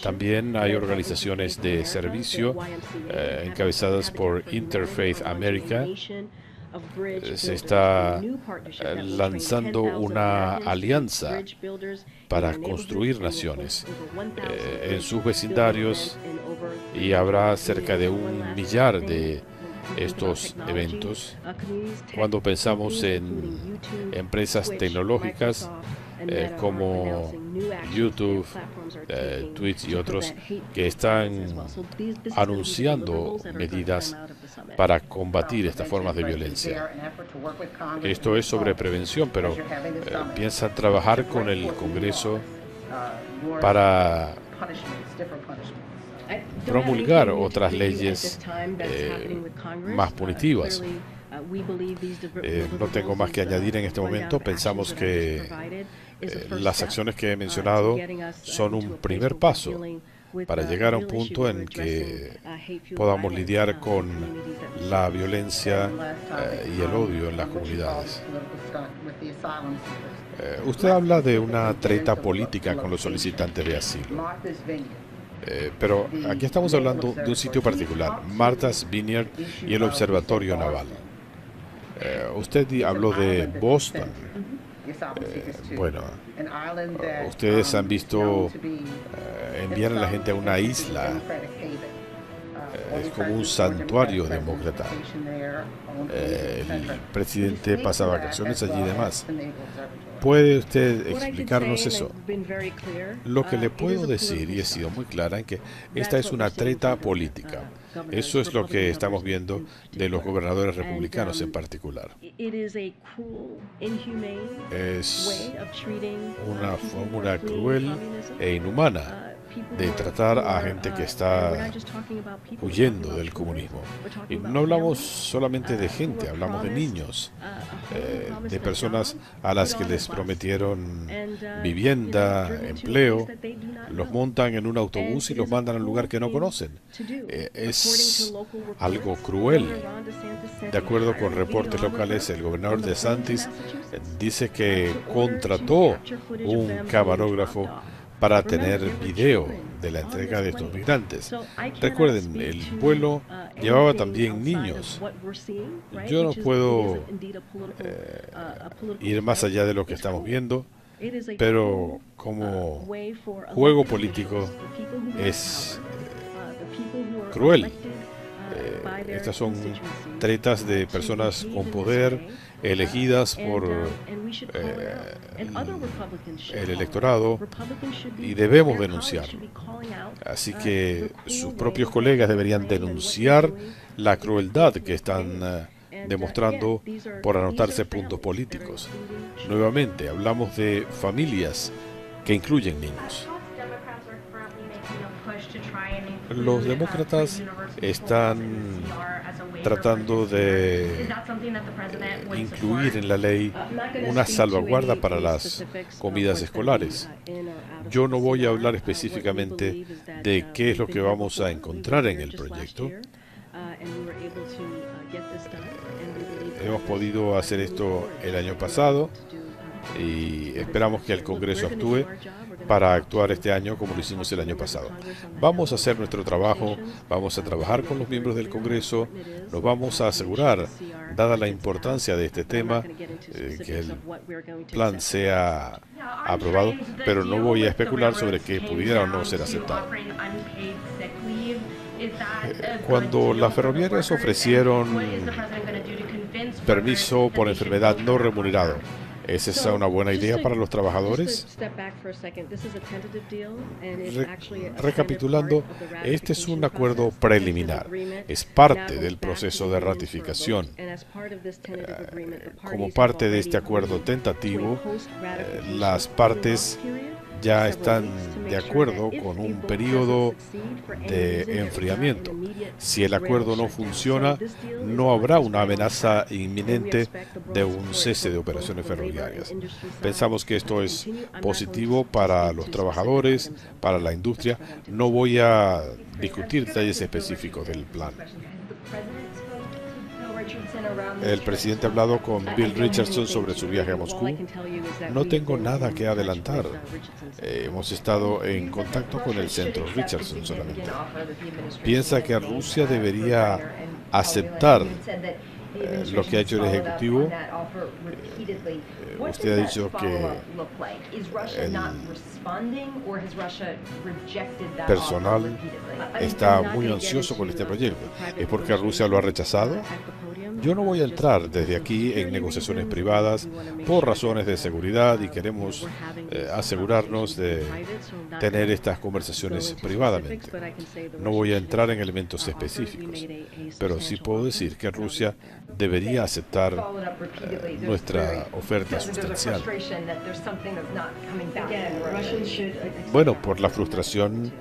También hay organizaciones de servicio encabezadas por Interfaith America. Se está lanzando una alianza para construir naciones en sus vecindarios y habrá cerca de 1 millar de estos eventos. Cuando pensamos en empresas tecnológicas como YouTube, Twitch y otros que están anunciando medidas para combatir estas formas de violencia. Esto es sobre prevención, pero piensan trabajar con el Congreso para promulgar otras leyes más punitivas. No tengo más que añadir en este momento. Pensamos que las acciones que he mencionado son un primer paso para llegar a un punto en que podamos lidiar con la violencia y el odio en las comunidades. Usted habla de una treta política con los solicitantes de asilo. Pero aquí estamos hablando de un sitio particular, Martha's Vineyard y el Observatorio Naval. Usted habló de Boston. Bueno, ustedes han visto enviar a la gente a una isla es como un santuario demócrata. El presidente pasa vacaciones allí y demás. ¿Puede usted explicarnos eso? Lo que le puedo decir, y he sido muy clara, en que esta es una treta política. Eso es lo que estamos viendo de los gobernadores republicanos en particular. Es una fórmula cruel e inhumana de tratar a gente que está huyendo del comunismo. Y no hablamos solamente de gente, hablamos de niños, de personas a las que les prometieron vivienda, empleo, los montan en un autobús y los mandan a un lugar que no conocen. Es algo cruel. De acuerdo con reportes locales, el gobernador DeSantis dice que contrató un camarógrafo para tener video de la entrega de estos migrantes. Recuerden, el vuelo llevaba también niños. Yo no puedo ir más allá de lo que estamos viendo, pero como juego político es cruel. Estas son tretas de personas con poder elegidas por el electorado y debemos denunciar. Así que sus propios colegas deberían denunciar la crueldad que están demostrando por anotarse puntos políticos. Nuevamente, hablamos de familias que incluyen niños. Los demócratas están tratando de incluir en la ley una salvaguarda para las comidas escolares. Yo no voy a hablar específicamente de qué es lo que vamos a encontrar en el proyecto. Hemos podido hacer esto el año pasado y esperamos que el Congreso actúe para actuar este año como lo hicimos el año pasado. Vamos a hacer nuestro trabajo, vamos a trabajar con los miembros del Congreso, nos vamos a asegurar, dada la importancia de este tema, que el plan sea aprobado, pero no voy a especular sobre que pudiera o no ser aceptado. Cuando las ferroviarias ofrecieron permiso por enfermedad no remunerado, ¿es esa una buena idea para los trabajadores? Recapitulando, este es un acuerdo preliminar. Es parte del proceso de ratificación. Como parte de este acuerdo tentativo, las partes ya están de acuerdo con un periodo de enfriamiento. Si el acuerdo no funciona, no habrá una amenaza inminente de un cese de operaciones ferroviarias. Pensamos que esto es positivo para los trabajadores, para la industria. No voy a discutir detalles específicos del plan. El presidente ha hablado con Bill Richardson sobre su viaje a Moscú. No tengo nada que adelantar. Hemos estado en contacto con el centro Richardson solamente. ¿Piensa que Rusia debería aceptar lo que ha hecho el Ejecutivo? Usted ha dicho que el personal está muy ansioso con este proyecto. ¿Es porque Rusia lo ha rechazado? Yo no voy a entrar desde aquí en negociaciones privadas por razones de seguridad y queremos asegurarnos de tener estas conversaciones privadamente. No voy a entrar en elementos específicos, pero sí puedo decir que Rusia debería aceptar nuestra oferta sustancial. Bueno, por la frustración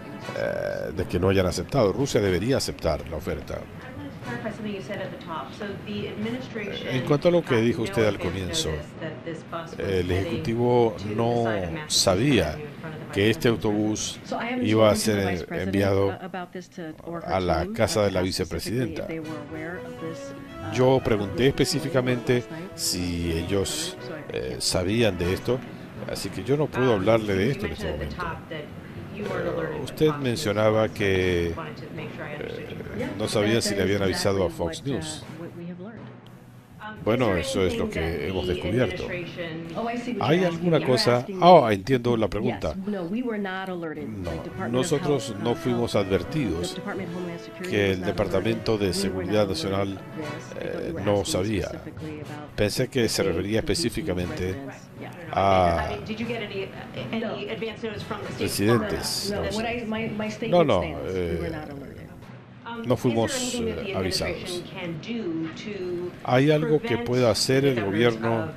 de que no hayan aceptado. Rusia debería aceptar la oferta. En cuanto a lo que dijo usted al comienzo, el Ejecutivo no sabía que este autobús iba a ser enviado a la casa de la vicepresidenta. Yo pregunté específicamente si ellos sabían de esto, así que yo no puedo hablarle de esto en este momento. Usted mencionaba que no sabía si le habían avisado a Fox News. Bueno, eso es lo que hemos descubierto. Oh, I see what ¿Hay you're alguna asking. You're cosa? asking me. Ah, entiendo la pregunta. Yes, no, we were not alerted. No, The Department of nosotros Health, no fuimos the advertidos Department of Homeland Security que was el not Departamento de alerted. We were Seguridad not alerted Nacional of this. I thought you were no asking sabía. specifically about Pensé que se the refería dates, the específicamente residents. Yeah. a Did you get any advance notice from the State residentes. No, No, what my no, statement no, stands. We were not alerted. no fuimos avisados. ¿Hay ¿Hay algo que pueda hacer el gobierno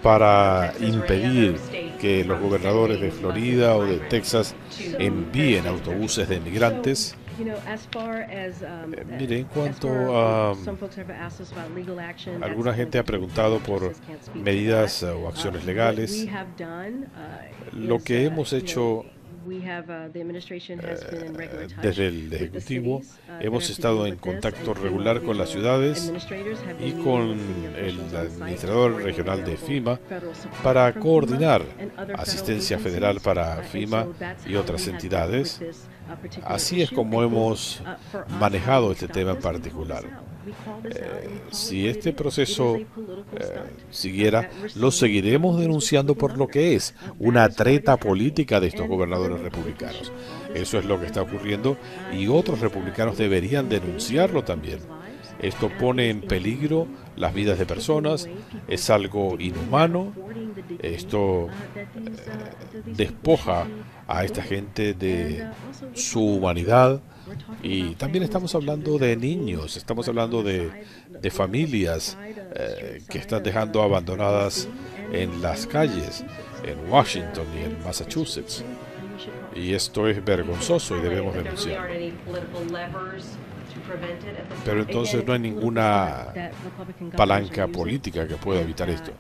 para impedir que los gobernadores de Florida o de Texas envíen autobuses de migrantes? You know, as far as, Mire, en as cuanto far, a some folks have asked us about legal action. alguna That's gente ha preguntado por Texas can't speak to medidas that. o acciones What legales. we have done, Lo is, que hemos you hecho know, we have, the administration has been in regular touch desde el with the Ejecutivo, cities, that hemos are estado dealing en with this, contacto and FEMA regular con las regional ciudades administrators have y been con meeting with city el officials on site, administrador coordinating regional de available FEMA federal support para from coordinar FEMA and other federal asistencia agencies, federal para and FEMA so that's y how otras we have dealt entidades. with this, particular Así es issue. como I think, hemos for us, manejado we este stopped tema en this, we called particular. this out. We called this out and we called Si it what este it is. proceso It is a political stunt. siguiera, That we're lo seeing seguiremos Republicans denunciando por lo que es una that is what treta is happening. política de estos And gobernadores other Republicans republicanos. should call this Eso es lo que está out. ocurriendo y otros republicanos deberían denunciarlo también. Esto pone en peligro las vidas de personas, es algo inhumano, esto despoja a esta gente de su humanidad y también estamos hablando de niños, estamos hablando de familias que están dejando abandonadas en las calles, en Washington y en Massachusetts. Y esto es vergonzoso y debemos denunciarlo. Pero entonces no hay ninguna palanca política que pueda evitar esto.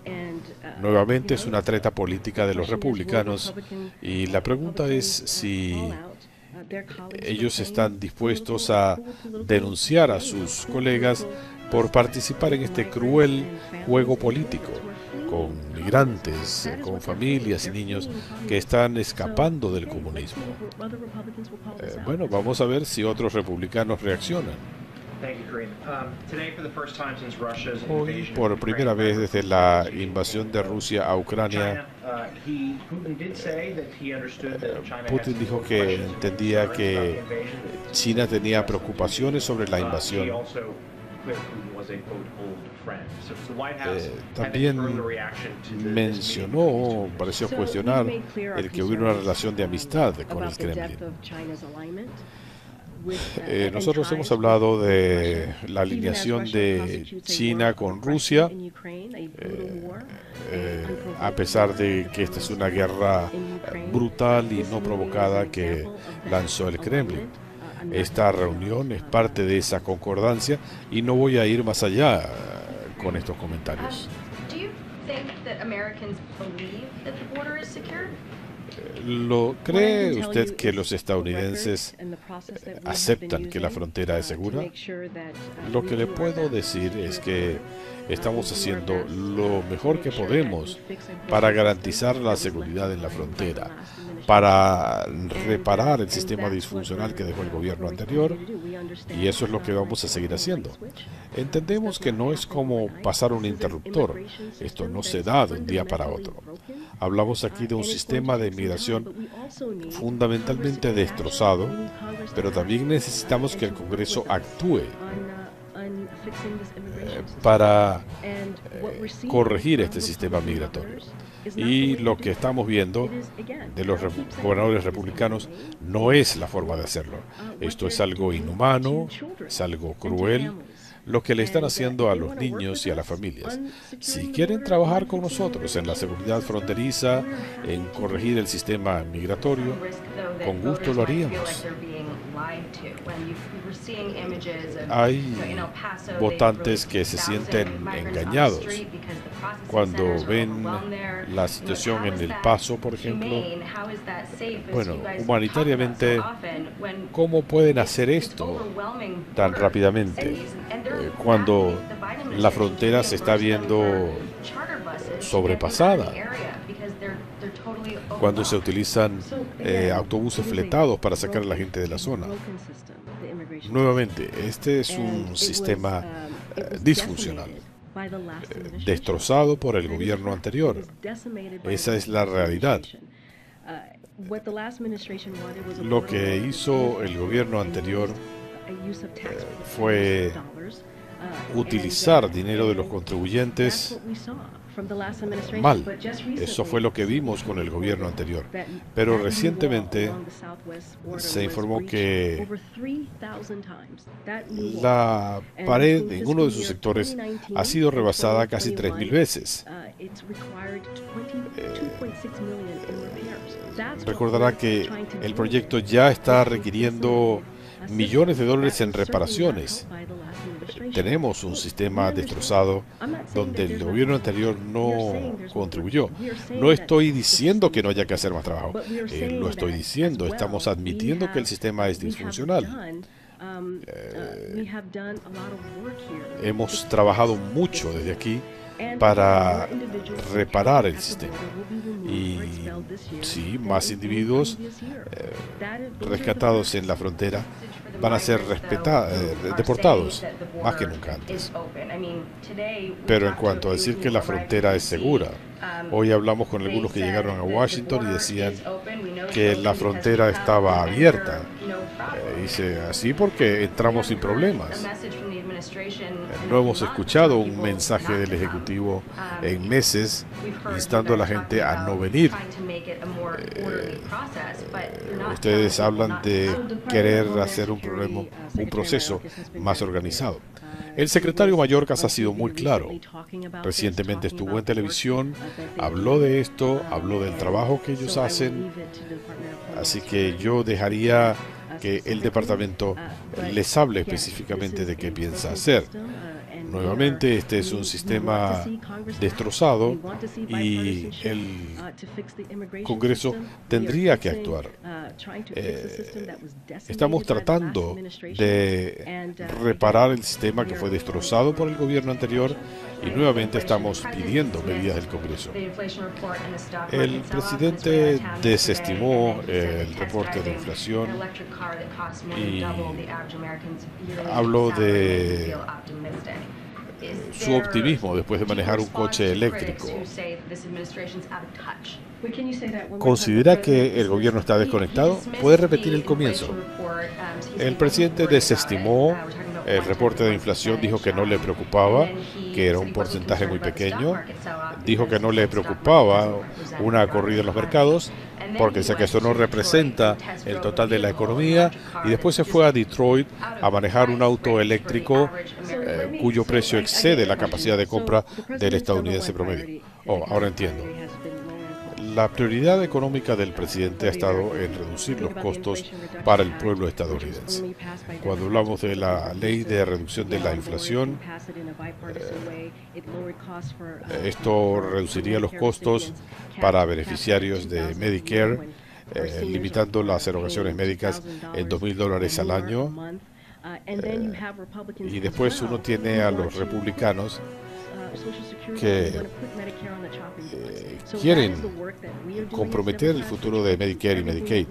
Nuevamente es una treta política de los republicanos y la pregunta es si ellos están dispuestos a denunciar a sus colegas por participar en este cruel juego político con migrantes, con familias y niños que están escapando del comunismo. Bueno, vamos a ver si otros republicanos reaccionan. Hoy, por primera vez desde la invasión de Rusia a Ucrania, Putin dijo que entendía que China tenía preocupaciones sobre la invasión. También mencionó, pareció cuestionar el que hubiera una relación de amistad con el Kremlin. Nosotros hemos hablado de la alineación de China con Rusia, a pesar de que esta es una guerra brutal y no provocada que lanzó el Kremlin. Esta reunión es parte de esa concordancia y no voy a ir más allá con estos comentarios. ¿Cree usted que los estadounidenses aceptan que la frontera es segura? Lo que le puedo decir es que estamos haciendo lo mejor que podemos para garantizar la seguridad en la frontera, para reparar el sistema disfuncional que dejó el gobierno anterior, y eso es lo que vamos a seguir haciendo. Entendemos que no es como pasar un interruptor, esto no se da de un día para otro. Hablamos aquí de un sistema de inmigración fundamentalmente destrozado, pero también necesitamos que el Congreso actúe para corregir este sistema migratorio. Y lo que estamos viendo de los gobernadores republicanos no es la forma de hacerlo. Esto es algo inhumano, es algo cruel, lo que le están haciendo a los niños y a las familias. Si quieren trabajar con nosotros en la seguridad fronteriza, en corregir el sistema migratorio, con gusto lo haríamos. Hay votantes que se sienten engañados cuando ven la situación en El Paso, por ejemplo. Bueno, humanitariamente, ¿cómo pueden hacer esto tan rápidamente cuando la frontera se está viendo sobrepasada? Cuando se utilizan autobuses fletados para sacar a la gente de la zona. Nuevamente, este es un sistema disfuncional. destrozado por el gobierno anterior. Esa es la realidad. Lo que hizo el gobierno anterior fue utilizar dinero de los contribuyentes mal. Eso fue lo que vimos con el gobierno anterior. Pero recientemente se informó que la pared en uno de sus sectores ha sido rebasada casi 3.000 veces. Recordará que el proyecto ya está requiriendo millones de dólares en reparaciones. Tenemos un sistema destrozado donde el gobierno anterior no contribuyó. No estoy diciendo que no haya que hacer más trabajo. Lo estoy diciendo. Estamos admitiendo que el sistema es disfuncional. Hemos trabajado mucho desde aquí para reparar el sistema. Y sí, más individuos rescatados en la frontera van a ser deportados más que nunca antes. Pero en cuanto a decir que la frontera es segura, hoy hablamos con algunos que llegaron a Washington y decían que la frontera estaba abierta. Dice así porque entramos sin problemas. No hemos escuchado un mensaje del Ejecutivo en meses instando a la gente a no venir. Ustedes hablan de querer hacer un proceso más organizado. El secretario Mayorkas ha sido muy claro. Recientemente estuvo en televisión, habló de esto, habló del trabajo que ellos hacen. Así que yo dejaría que el departamento les hable específicamente de qué piensa hacer. Nuevamente, este es un sistema destrozado y el Congreso tendría que actuar. Estamos tratando de reparar el sistema que fue destrozado por el gobierno anterior y nuevamente estamos pidiendo medidas del Congreso. El presidente desestimó el reporte de inflación y habló de su optimismo después de manejar un coche eléctrico. ¿Considera que el gobierno está desconectado? ¿Puede repetir el comienzo? El presidente desestimó el reporte de inflación, dijo que no le preocupaba, que era un porcentaje muy pequeño. Dijo que no le preocupaba una corrida en los mercados, porque decía que eso no representa el total de la economía, y después se fue a Detroit a manejar un auto eléctrico cuyo precio excede la capacidad de compra del estadounidense promedio. Ahora entiendo. La prioridad económica del presidente ha estado en reducir los costos para el pueblo estadounidense. Cuando hablamos de la ley de reducción de la inflación, esto reduciría los costos para beneficiarios de Medicare, limitando las erogaciones médicas en $2,000 al año. Y después uno tiene a los republicanos que quieren comprometer el futuro de Medicare y Medicaid.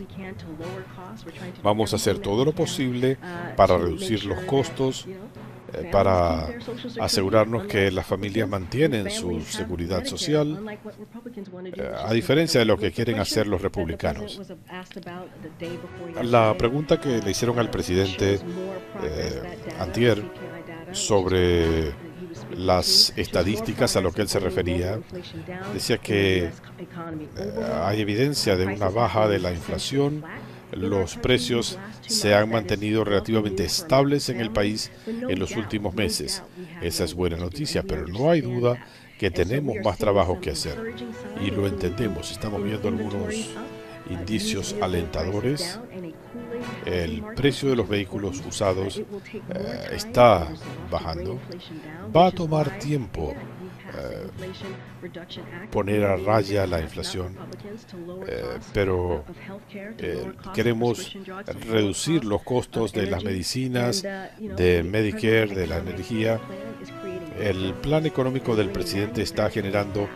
Vamos a hacer todo lo posible para reducir los costos, para asegurarnos que las familias mantienen su seguridad social, a diferencia de lo que quieren hacer los republicanos. La pregunta que le hicieron al presidente antier sobre las estadísticas a lo que él se refería, decía que hay evidencia de una baja de la inflación, los precios se han mantenido relativamente estables en el país en los últimos meses. Esa es buena noticia, pero no hay duda que tenemos más trabajo que hacer. Y lo entendemos, estamos viendo algunos indicios alentadores. El precio de los vehículos usados está bajando. Va a tomar tiempo poner a raya la inflación, pero queremos reducir los costos de las medicinas, de Medicare, de la energía. El plan económico del presidente está generando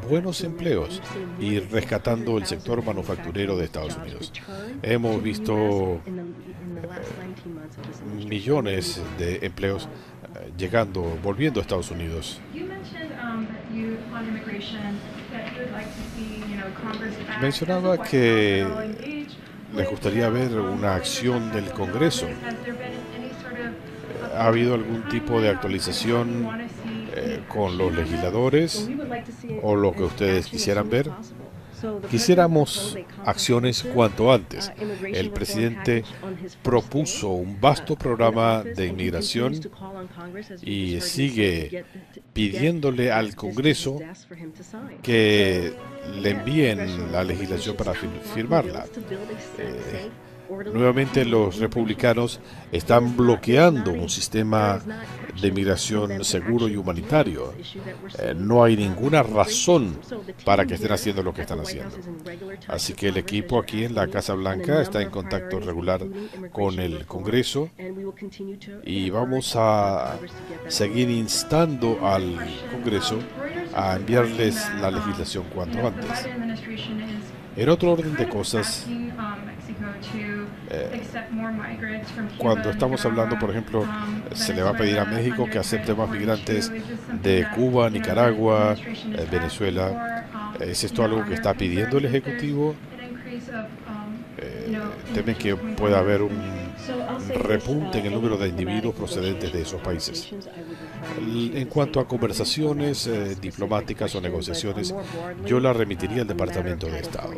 buenos empleos y rescatando el sector manufacturero de Estados Unidos. Hemos visto millones de empleos volviendo a Estados Unidos. Mencionaba que les gustaría ver una acción del Congreso. ¿Ha habido algún tipo de actualización con los legisladores o lo que ustedes quisieran ver? Quisiéramos acciones cuanto antes. El presidente propuso un vasto programa de inmigración y sigue pidiéndole al Congreso que le envíen la legislación para firmarla. Nuevamente los republicanos están bloqueando un sistema de inmigración seguro y humanitario. No hay ninguna razón para que estén haciendo lo que están haciendo. Así que el equipo aquí en la Casa Blanca está en contacto regular con el Congreso y vamos a seguir instando al Congreso a enviarles la legislación cuanto antes. En otro orden de cosas, cuando estamos hablando, por ejemplo, se le va a pedir a México que acepte más migrantes de Cuba, Nicaragua, Venezuela. ¿Es esto algo que está pidiendo el Ejecutivo? ¿Temen que pueda haber un repunte en el número de individuos procedentes de esos países? En cuanto a conversaciones diplomáticas o negociaciones, yo la remitiría al Departamento de Estado.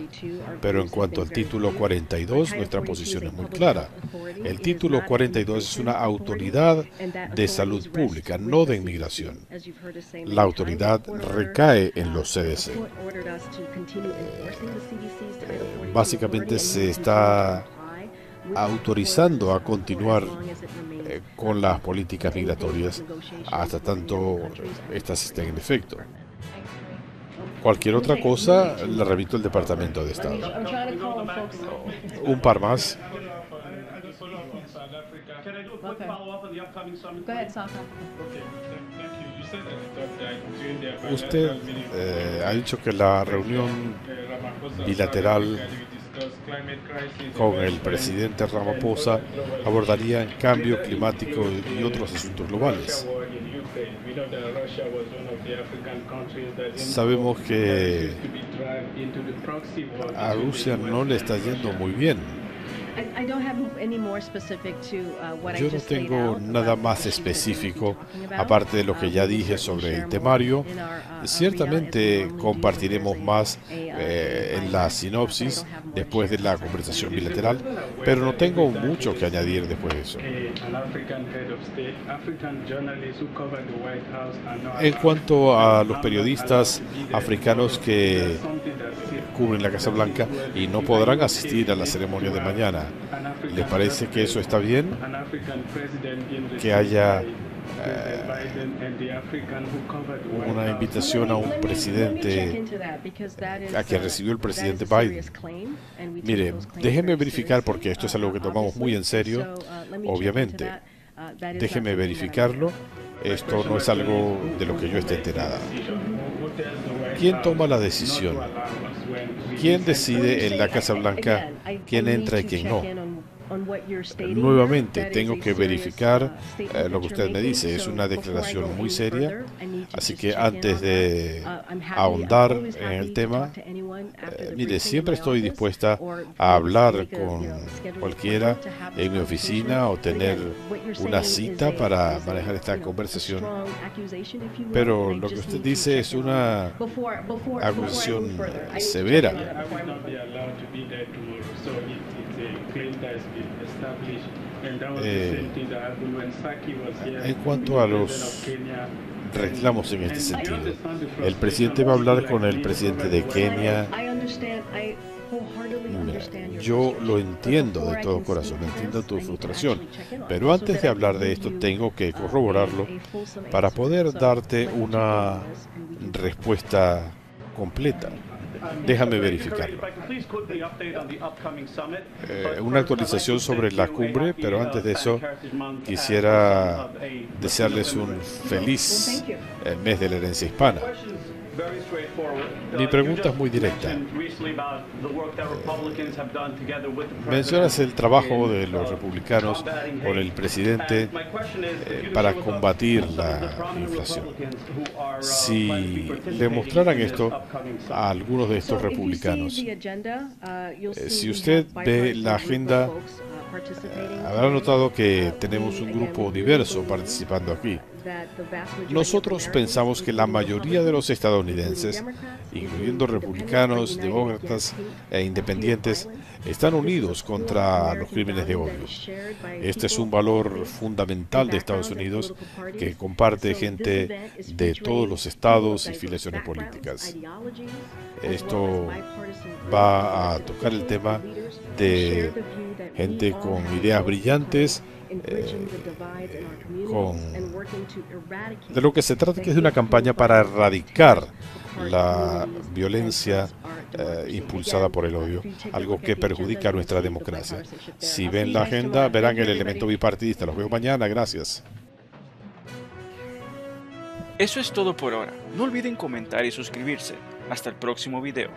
Pero en cuanto al título 42, nuestra posición es muy clara. El título 42 es una autoridad de salud pública, no de inmigración. La autoridad recae en los CDC. Básicamente se está autorizando a continuar con las políticas migratorias hasta tanto estas estén en efecto. Cualquier otra cosa la remito al Departamento de Estado. Un par más. Usted ha dicho que la reunión bilateral con el presidente Ramaphosa abordaría el cambio climático y otros asuntos globales. Sabemos que a Rusia no le está yendo muy bien. Yo no tengo nada más específico, aparte de lo que ya dije sobre el temario. Ciertamente compartiremos más en la sinopsis después de la conversación bilateral, pero no tengo mucho que añadir después de eso. En cuanto a los periodistas africanos que cubren la Casa Blanca y no podrán asistir a la ceremonia de mañana, ¿les parece que eso está bien? Que haya una invitación a un presidente a que recibió el presidente Biden. Mire, déjeme verificar porque esto es algo que tomamos muy en serio, obviamente. Déjeme verificarlo. Esto no es algo de lo que yo esté enterada. ¿Quién toma la decisión? ¿Quién decide en la Casa Blanca quién entra y quién no? Nuevamente, tengo que verificar lo que usted me dice. Es una declaración muy seria, así que antes de ahondar en el tema, mire, siempre estoy dispuesta a hablar con cualquiera en mi oficina o tener una cita para manejar esta conversación, pero lo que usted dice es una acusación severa. En cuanto a los reclamos en este sentido, el presidente va a hablar con el presidente de Kenia. Yo lo entiendo de todo corazón, entiendo tu frustración, pero antes de hablar de esto tengo que corroborarlo para poder darte una respuesta completa. Déjame verificarlo. Una actualización sobre la cumbre, pero antes de eso quisiera desearles un feliz mes de la herencia hispana. Mi pregunta es muy directa. Mencionas el trabajo de los republicanos con el presidente para combatir la inflación. Si le mostraran esto a algunos de estos republicanos, si usted ve la agenda, habrá notado que tenemos un grupo diverso participando aquí. Nosotros pensamos que la mayoría de los estadounidenses, incluyendo republicanos, demócratas e independientes, están unidos contra los crímenes de odio. Este es un valor fundamental de Estados Unidos que comparte gente de todos los estados y filiaciones políticas. Esto va a tocar el tema de gente con ideas brillantes, de lo que se trata que es de una campaña para erradicar la violencia impulsada por el odio, algo que perjudica a nuestra democracia. Si ven la agenda, verán el elemento bipartidista. Los veo mañana, gracias. Eso es todo por ahora. No olviden comentar y suscribirse. Hasta el próximo video.